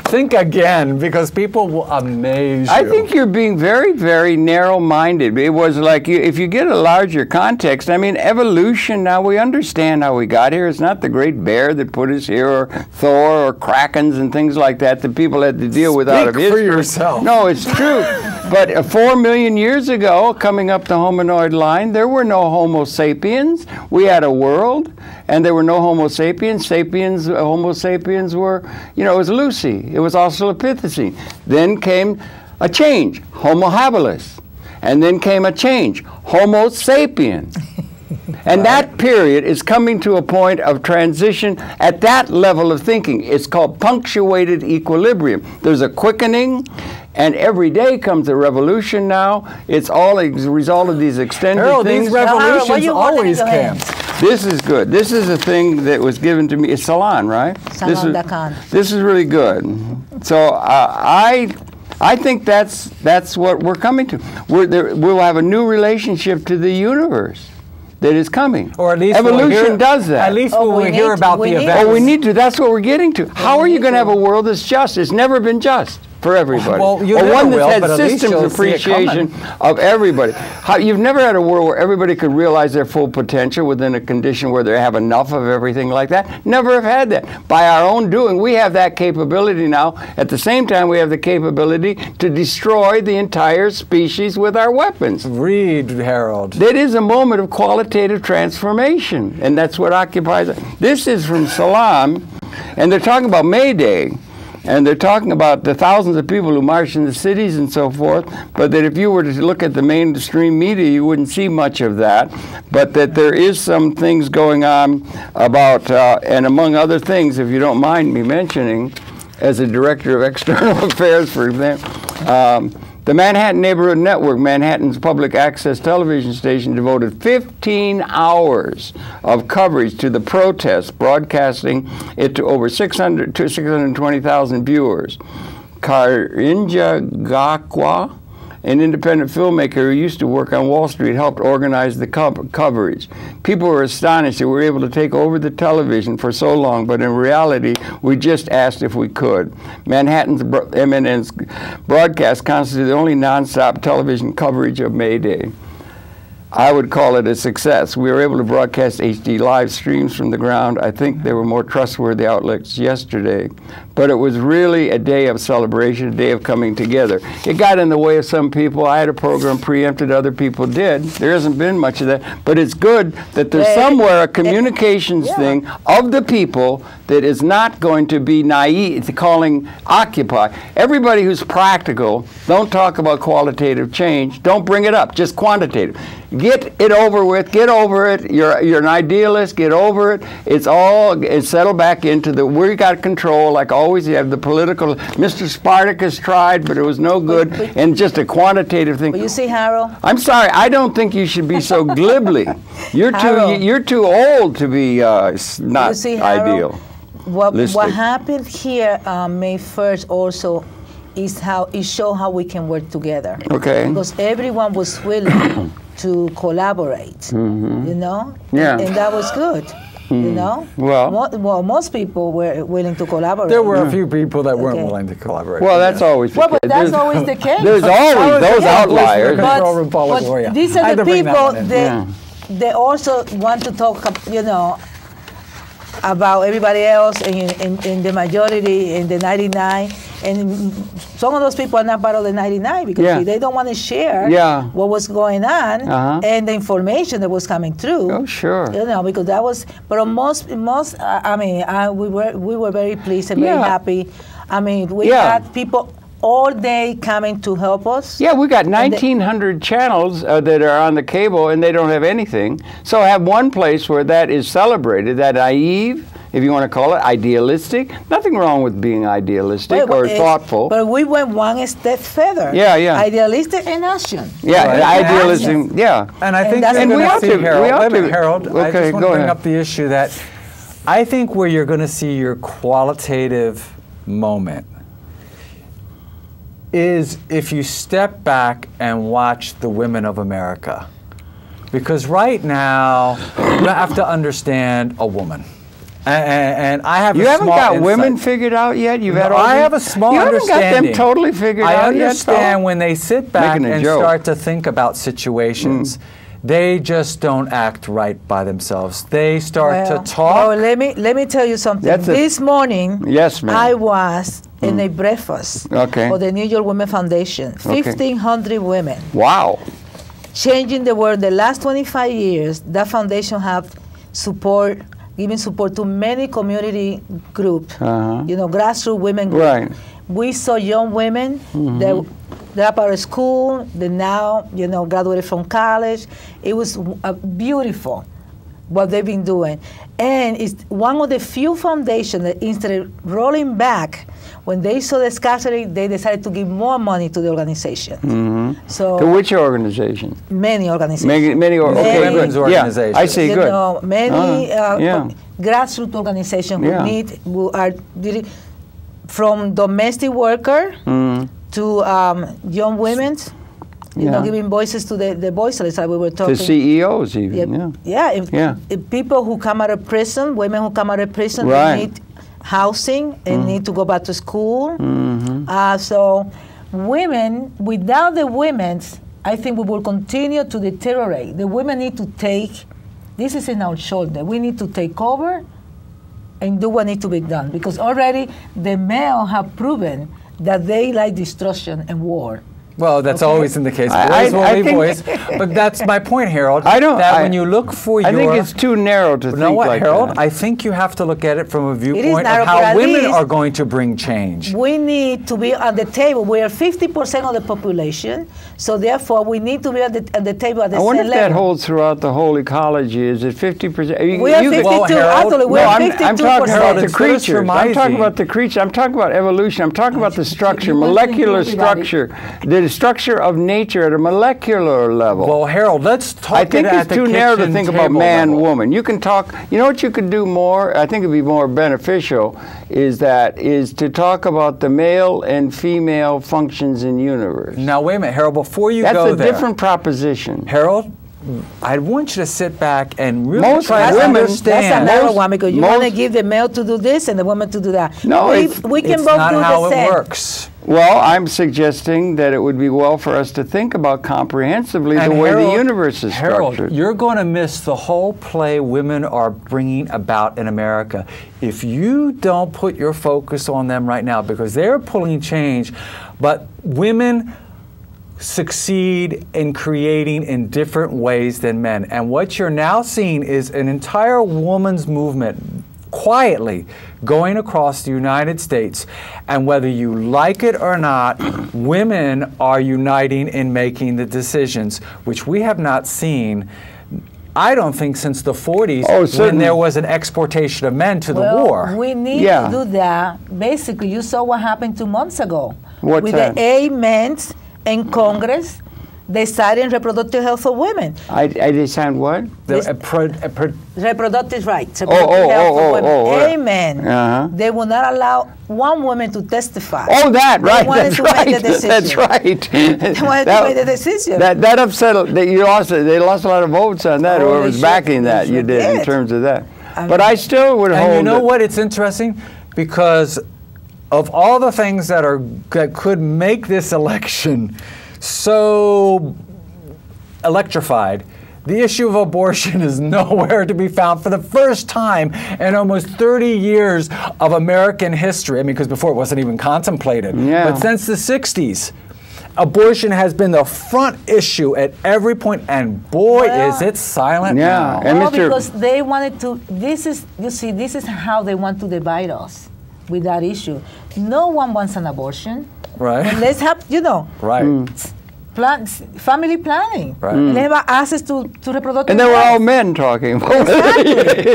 Speaker 3: think again, because people will amaze you.
Speaker 1: I think you're being very, very narrow-minded. It was like if you get a larger context, I mean, evolution, now we understand how we got here. It's not the great bear that put us here, or Thor, or Krakens and things like that people had to deal with out of history.
Speaker 3: Speak for yourself.
Speaker 1: No, it's true. But 4 million years ago, coming up the hominoid line, there were no Homo sapiens. We had a world, and there were no Homo sapiens. Homo sapiens were, you know, it was Lucy. It was Australopithecine. Then came a change, Homo habilis. And then came a change, Homo sapien. And that period is coming to a point of transition at that level of thinking. It's called punctuated equilibrium. There's a quickening, and every day comes a revolution now. It's all as a result of these extended things.
Speaker 3: These revolutions always came.
Speaker 1: This is good. This is a thing that was given to me. It's Salon, right?
Speaker 2: Salon Dakan.
Speaker 1: This is really good. So I think that's what we're coming to. We'll have a new relationship to the universe that is coming.
Speaker 3: Or at least
Speaker 1: evolution does that.
Speaker 3: At least we hear about the events.
Speaker 1: Oh, we need to. That's what we're getting to. How are you going to have a world that's just? It's never been just for everybody.
Speaker 3: Well, you
Speaker 1: or one that's
Speaker 3: will,
Speaker 1: had systems appreciation of everybody. You've never had a world where everybody could realize their full potential within a condition where they have enough of everything like that. Never have had that. By our own doing, we have that capability now. At the same time, we have the capability to destroy the entire species with our weapons.
Speaker 3: Read, Harold.
Speaker 1: It is a moment of qualitative transformation, and that's what occupies it. This is from Salam, and they're talking about May Day. And they're talking about the thousands of people who march in the cities and so forth, but that if you were to look at the mainstream media, you wouldn't see much of that. But that there is some things going on about, and among other things, if you don't mind me mentioning, as a director of external affairs, for example, the Manhattan Neighborhood Network, Manhattan's public access television station, devoted 15 hours of coverage to the protests, broadcasting it to over 620,000 viewers. Karinja Gakwa, an independent filmmaker who used to work on Wall Street, helped organize the coverage. People were astonished that we were able to take over the television for so long, but in reality, we just asked if we could. Manhattan's MNN's broadcast constituted the only nonstop television coverage of May Day. I would call it a success. We were able to broadcast HD live streams from the ground. I think there were more trustworthy outlets yesterday. But it was really a day of celebration, a day of coming together. It got in the way of some people. I had a program preempted, other people did. There hasn't been much of that. But it's good that there's somewhere a communications thing of the people that is not going to be naive, calling Occupy. Everybody who's practical, don't talk about qualitative change. Don't bring it up, just quantitative. Get it over with. Get over it. You're an idealist. Get over it. It's settled back into the, we got control, like always. You have the political, Mr. Spartacus tried, but it was no good, and just a quantitative thing.
Speaker 2: But you see, Harold?
Speaker 1: I'm sorry, I don't think you should be so glibly. You're too old to be not ideal.
Speaker 2: What happened here May 1st also is how it showed how we can work together.
Speaker 1: Okay.
Speaker 2: Because everyone was willing to collaborate, you know?
Speaker 1: Yeah.
Speaker 2: And that was good, you know?
Speaker 1: Well,
Speaker 2: most people were willing to collaborate.
Speaker 3: There were a few people that weren't willing to collaborate.
Speaker 1: Well, that's always the case.
Speaker 2: But that's always the case.
Speaker 1: There's always those outliers.
Speaker 2: But these are the people that they also want to talk, you know, about everybody else and the majority in the 99, and some of those people are not part of the 99 because they don't want to share what was going on and the information that was coming through.
Speaker 1: Oh, sure.
Speaker 2: You know, because that was, but most, I mean, we were very pleased and very happy. I mean, we had people all day coming to help us. Yeah,
Speaker 1: we got 1,900 channels that are on the cable, and they don't have anything. So have one place where that is celebrated, that naive, if you want to call it, idealistic. Nothing wrong with being idealistic or thoughtful.
Speaker 2: But we went one step further.
Speaker 1: Yeah.
Speaker 2: Idealistic in action.
Speaker 1: Yeah, idealism,
Speaker 3: And I think
Speaker 1: and we ought to,
Speaker 3: Harold,
Speaker 1: okay,
Speaker 3: I just want
Speaker 1: to
Speaker 3: bring up the issue that I think where you're going to see your qualitative moment is if you step back and watch the women of America. Because right now, you have to understand a woman. And I have
Speaker 1: you
Speaker 3: a
Speaker 1: haven't
Speaker 3: small
Speaker 1: got
Speaker 3: insight.
Speaker 1: women figured out yet? You've had
Speaker 3: No,
Speaker 1: all
Speaker 3: I
Speaker 1: these-
Speaker 3: have a small
Speaker 1: you
Speaker 3: understanding.
Speaker 1: haven't got them totally figured out
Speaker 3: I
Speaker 1: yet,
Speaker 3: understand
Speaker 1: though?
Speaker 3: when they sit back
Speaker 1: Making a
Speaker 3: and
Speaker 1: joke.
Speaker 3: start to think about situations. They just don't act right by themselves. They start to talk.
Speaker 2: Well, let me tell you something. This morning,
Speaker 1: yes, ma'am.
Speaker 2: I was in a breakfast for the New York Women Foundation. 1,500 women.
Speaker 1: Wow.
Speaker 2: Changing the world. The last 25 years, that foundation have giving support to many community groups. Grassroots women groups.
Speaker 1: Right.
Speaker 2: We saw young women that drop out of school, they now, graduated from college. It was beautiful what they've been doing. And it's one of the few foundations that instead of rolling back, when they saw the scarcity, they decided to give more money to the organization. So
Speaker 1: to which organization?
Speaker 2: Many organizations.
Speaker 1: Many
Speaker 3: women's organizations.
Speaker 1: Yeah, I see, good.
Speaker 2: Many grassroots organizations who are from domestic worker to young women, giving voices to the voiceless, like we were talking.
Speaker 1: To CEOs even,
Speaker 2: If people who come out of prison, women who come out of prison,
Speaker 1: right.
Speaker 2: they need housing and need to go back to school. So women, without the women, I think we will continue to deteriorate. The women need to take, this is in our shoulder, we need to take over and do what needs to be done. Because already the male have proven that they like destruction and war.
Speaker 3: Well, that's always in the case. Boys will be boys. But that's my point, Harold. When you look for
Speaker 1: I think it's too narrow to think like
Speaker 3: Harold?
Speaker 1: that.
Speaker 3: I think you have to look at it from a viewpoint of how women are going to bring change.
Speaker 2: We need to be on the table. We are 50% of the population, so therefore we need to be at the table at the same level.
Speaker 1: I wonder if that holds throughout the whole ecology. Is it 50%?
Speaker 2: We are 52. Actually, we are 52%.
Speaker 1: I'm talking about the creatures. I'm talking about the creature. I'm talking about evolution. I'm talking about the structure, molecular structure. The structure of nature at a molecular level.
Speaker 3: Well, Harold, let's talk
Speaker 1: I think it's too narrow to think about man, woman. You can talk, you know what you could do more? I think it'd be more beneficial is to talk about the male and female functions in universe.
Speaker 3: Now, wait a minute, Harold, before you
Speaker 1: go there.
Speaker 3: That's
Speaker 1: a different proposition.
Speaker 3: Harold, I want you to sit back and really
Speaker 1: try
Speaker 3: to understand.
Speaker 2: That's another one, because you want to give the male to do this and the woman to do that.
Speaker 1: No,
Speaker 2: we can both do the same.
Speaker 3: It's not how it works.
Speaker 1: Well, I'm suggesting that it would be well for us to think about comprehensively the way the universe is structured.
Speaker 3: Harold, you're going to miss the whole play women are bringing about in America if you don't put your focus on them right now, because they're pulling change, but women succeed in creating in different ways than men. And what you're now seeing is an entire woman's movement quietly going across the United States, and whether you like it or not, women are uniting in making the decisions, which we have not seen, I don't think, since the 40s, when there was an exportation of men to the war.
Speaker 2: We need to do that. Basically, you saw what happened 2 months ago.
Speaker 1: With
Speaker 2: the amendments in Congress deciding reproductive health for women.
Speaker 1: They signed what?
Speaker 2: Reproductive rights. Reproductive health for women. Amen. They will not allow one woman to testify.
Speaker 1: Oh, that, right.
Speaker 2: They wanted
Speaker 1: That's
Speaker 2: to
Speaker 1: right.
Speaker 2: make the decision.
Speaker 1: That's right.
Speaker 2: They wanted to make the decision.
Speaker 1: That upset, they lost a lot of votes on that, whoever was backing that, you did, in terms of that. But I still would hold.
Speaker 3: And you know what? It's interesting, because of all the things that could make this election so electrified, the issue of abortion is nowhere to be found for the first time in almost 30 years of American history. I mean, because before it wasn't even contemplated.
Speaker 1: Yeah.
Speaker 3: But since the 60s, abortion has been the front issue at every point, and boy, is it silent now.
Speaker 1: And
Speaker 2: because they wanted to, this is how they want to divide us with that issue. No one wants an abortion.
Speaker 3: Right.
Speaker 2: But let's have,
Speaker 3: Right.
Speaker 2: family planning.
Speaker 3: Right.
Speaker 2: And they have access to reproductive
Speaker 1: And they were
Speaker 2: health.
Speaker 1: all men talking.
Speaker 2: Exactly.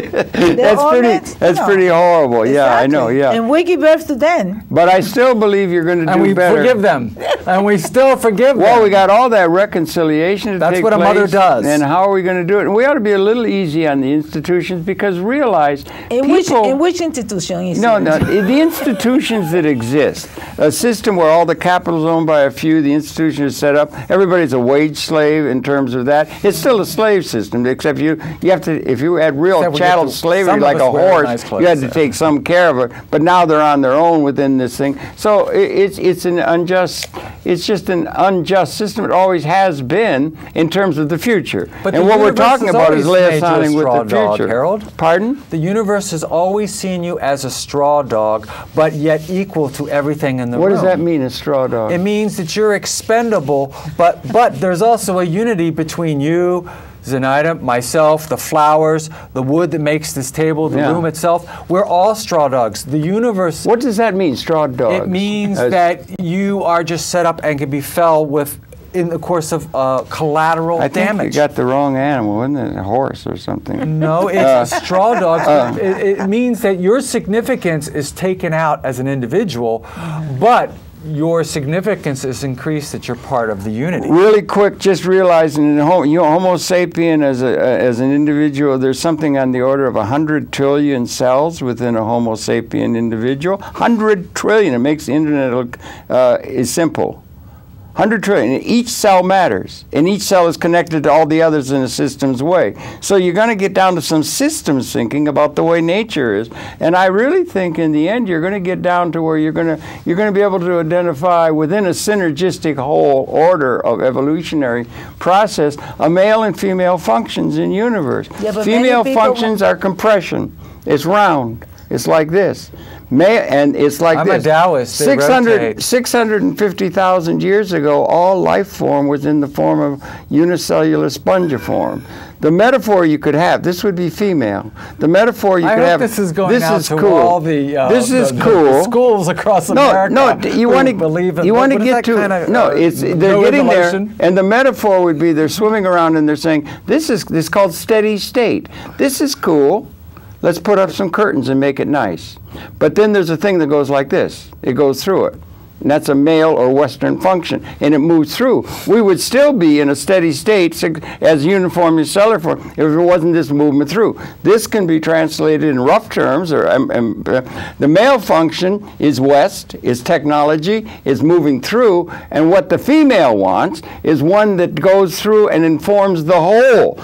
Speaker 1: That's pretty horrible. Yeah, I know. Yeah.
Speaker 2: And we give birth to them.
Speaker 1: But I still believe you're going to do
Speaker 3: And we
Speaker 1: better.
Speaker 3: forgive them. And we still forgive them.
Speaker 1: Well, we got all that reconciliation to
Speaker 3: That's
Speaker 1: take
Speaker 3: what a mother
Speaker 1: place,
Speaker 3: does.
Speaker 1: And how are we going to do it? And we ought to be a little easy on the institutions, because realize
Speaker 2: In which institution is
Speaker 1: No,
Speaker 2: it?
Speaker 1: no. The institutions that exist, a system where all the capital is owned by a few, the institution is set up, everybody's a wage slave in terms of that. It's still a slave system, except you have to, if you had real
Speaker 3: Except we
Speaker 1: chattel
Speaker 3: get to-
Speaker 1: slavery
Speaker 3: some of
Speaker 1: like
Speaker 3: us
Speaker 1: a
Speaker 3: wear
Speaker 1: horse,
Speaker 3: nice clothes,
Speaker 1: you had to
Speaker 3: yeah.
Speaker 1: take some care of it. But now they're on their own within this thing. So it's an unjust, it's just an unjust system. It always has been in terms of the future.
Speaker 3: But
Speaker 1: and
Speaker 3: the
Speaker 1: what we're
Speaker 3: universe
Speaker 1: talking
Speaker 3: has
Speaker 1: about is
Speaker 3: always made you a
Speaker 1: liaising with
Speaker 3: straw
Speaker 1: the
Speaker 3: dog,
Speaker 1: future.
Speaker 3: Harold.
Speaker 1: Pardon?
Speaker 3: The universe has always seen you as a straw dog, but yet equal to everything in the
Speaker 1: What
Speaker 3: room.
Speaker 1: does that mean, a straw dog?
Speaker 3: It means that you're expendable, but there's also a unity between you, Zenaida, myself, the flowers, the wood that makes this table, the room itself. We're all straw dogs. The universe.
Speaker 1: What does that mean, straw dogs?
Speaker 3: It means that you are just set up and can be felled with, in the course of collateral
Speaker 1: I think
Speaker 3: damage.
Speaker 1: you got the wrong animal, isn't it? A horse or something.
Speaker 3: No, it's a straw dog. It means that your significance is taken out as an individual, but your significance is increased that you're part of the unity.
Speaker 1: Really quick, just realizing Homo sapien as an individual, there's something on the order of 100 trillion cells within a Homo sapien individual. 100 trillion. It makes the internet look is simple. 100 trillion. Each cell matters, and each cell is connected to all the others in a system's way. So you're going to get down to some systems thinking about the way nature is, and I really think in the end you're going to get down to where you're going to be able to identify within a synergistic whole order of evolutionary process a male and female functions in universe.
Speaker 2: Yeah, but
Speaker 1: female
Speaker 2: many people
Speaker 1: functions are compression. It's round. It's like this. And it's like
Speaker 3: I'm
Speaker 1: this.
Speaker 3: a Taoist. They rotate.
Speaker 1: 650,000 years ago, all life form was in the form of unicellular spongiform. The metaphor you could have, this would be female. The metaphor you could have.
Speaker 3: This is going
Speaker 1: this
Speaker 3: out
Speaker 1: is
Speaker 3: to
Speaker 1: cool.
Speaker 3: all the
Speaker 1: cool.
Speaker 3: schools across America.
Speaker 1: No, you want to
Speaker 3: believe in.
Speaker 1: You want to
Speaker 3: what is
Speaker 1: get
Speaker 3: that
Speaker 1: to
Speaker 3: kind of,
Speaker 1: no. It's they're
Speaker 3: no
Speaker 1: getting
Speaker 3: evolution?
Speaker 1: there, and the metaphor would be they're swimming around and they're saying this is called steady state. This is cool. Let's put up some curtains and make it nice. But then there's a thing that goes like this. It goes through it. And that's a male or Western function. And it moves through. We would still be in a steady state as uniform unicellular form if it wasn't this movement through. This can be translated in rough terms. Or the male function is West, is technology, is moving through. And what the female wants is one that goes through and informs the whole.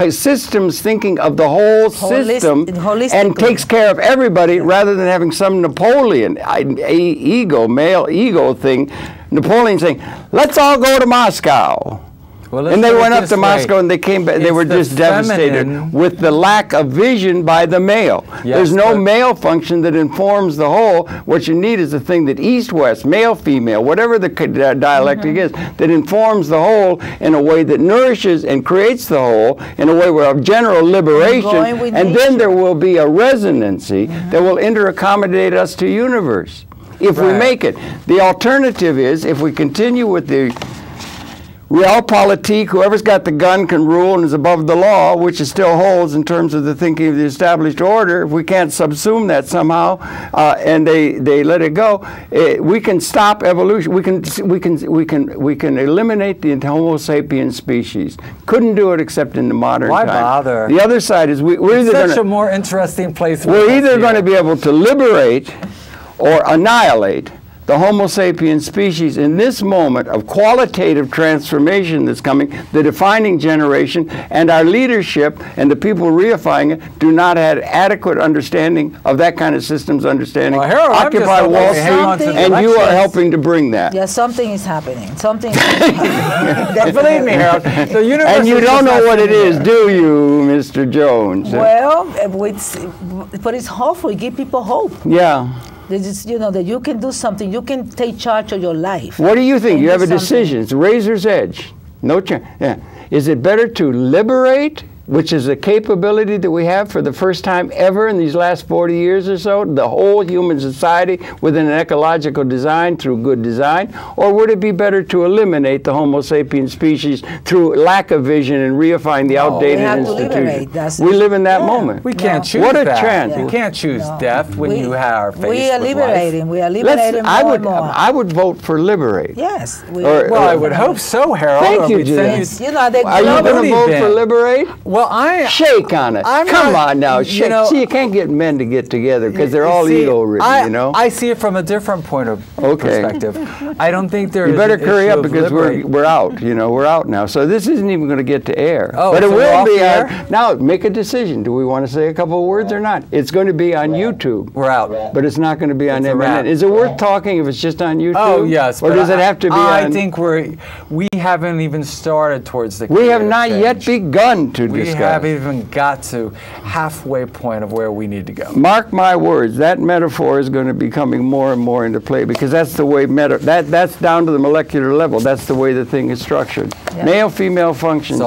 Speaker 1: Systems thinking of the whole system and takes care of everybody rather than having some Napoleon male ego thing. Napoleon saying, let's all go to Moscow.
Speaker 3: Well,
Speaker 1: and they went up to Moscow and they came back. They were just devastated with the lack of vision by the male.
Speaker 3: Yes,
Speaker 1: there's no male function that informs the whole. What you need is a thing that east-west, male-female, whatever the dialectic is, that informs the whole in a way that nourishes and creates the whole in a way of general liberation. And then there will be a resonancy that will inter-accommodate us to universe. If we make it. The alternative is, if we continue with the realpolitik, whoever's got the gun can rule and is above the law, which it still holds in terms of the thinking of the established order. If we can't subsume that somehow, and they let it go, we can stop evolution. We can eliminate the Homo sapiens species. Couldn't do it except in the modern time.
Speaker 3: Why bother?
Speaker 1: The other side is we're either
Speaker 3: such a more interesting place.
Speaker 1: We're either going to be able to liberate or annihilate the Homo sapiens species in this moment of qualitative transformation that's coming, the defining generation, and our leadership and the people reifying it do not have adequate understanding of that kind of systems understanding.
Speaker 3: Well, Harold,
Speaker 1: Occupy Wall Street, and you are helping to bring that.
Speaker 2: Yeah, something is happening. Something is happening.
Speaker 3: Believe me, Harold. The universe
Speaker 1: and you don't know what it is, do you, Mr. Jones?
Speaker 2: Well, but it's hopeful. Give people hope.
Speaker 1: Yeah.
Speaker 2: That you can do something. You can take charge of your life.
Speaker 1: What do you think? You have a decision. It's a razor's edge. No chance. Yeah. Is it better to liberate which is a capability that we have for the first time ever in these last 40 years or so, the whole human society within an ecological design through good design? Or would it be better to eliminate the Homo sapiens species through lack of vision and reifying the outdated institutions? We live in that moment.
Speaker 3: We can't choose
Speaker 1: what a
Speaker 3: that.
Speaker 1: trans.
Speaker 3: You can't choose death when you are faced
Speaker 2: we are
Speaker 3: with
Speaker 2: liberating.
Speaker 3: life.
Speaker 2: We are liberating more and more.
Speaker 1: I would vote for liberate.
Speaker 2: Yes.
Speaker 3: Well, I would hope so, Harold.
Speaker 1: Thank you, Judith.
Speaker 2: You know, they
Speaker 1: are you going to vote for liberate?
Speaker 3: Well,
Speaker 1: shake on it. Come on now, shake. See, you can't get men to get together because they're all ego-ridden, you know?
Speaker 3: I see it from a different point of perspective. I don't think there is.
Speaker 1: You better hurry up because we're out. You know, we're out now. So this isn't even going to get to air.
Speaker 3: Oh,
Speaker 1: but it
Speaker 3: so
Speaker 1: will be air. Now, make a decision. Do we want to say a couple of words or not? It's going to be on YouTube.
Speaker 3: We're out.
Speaker 1: But it's not going to be on MNN. Is it worth talking if it's just on YouTube?
Speaker 3: Oh, yes.
Speaker 1: Or does it have to be on?
Speaker 3: I think we haven't even started towards the
Speaker 1: We have not yet begun to discuss.
Speaker 3: We haven't even got to halfway point of where we need to go.
Speaker 1: Mark my words, that metaphor is going to be coming more and more into play because that's the way that's down to the molecular level. That's the way the thing is structured. Yeah. Male-female function.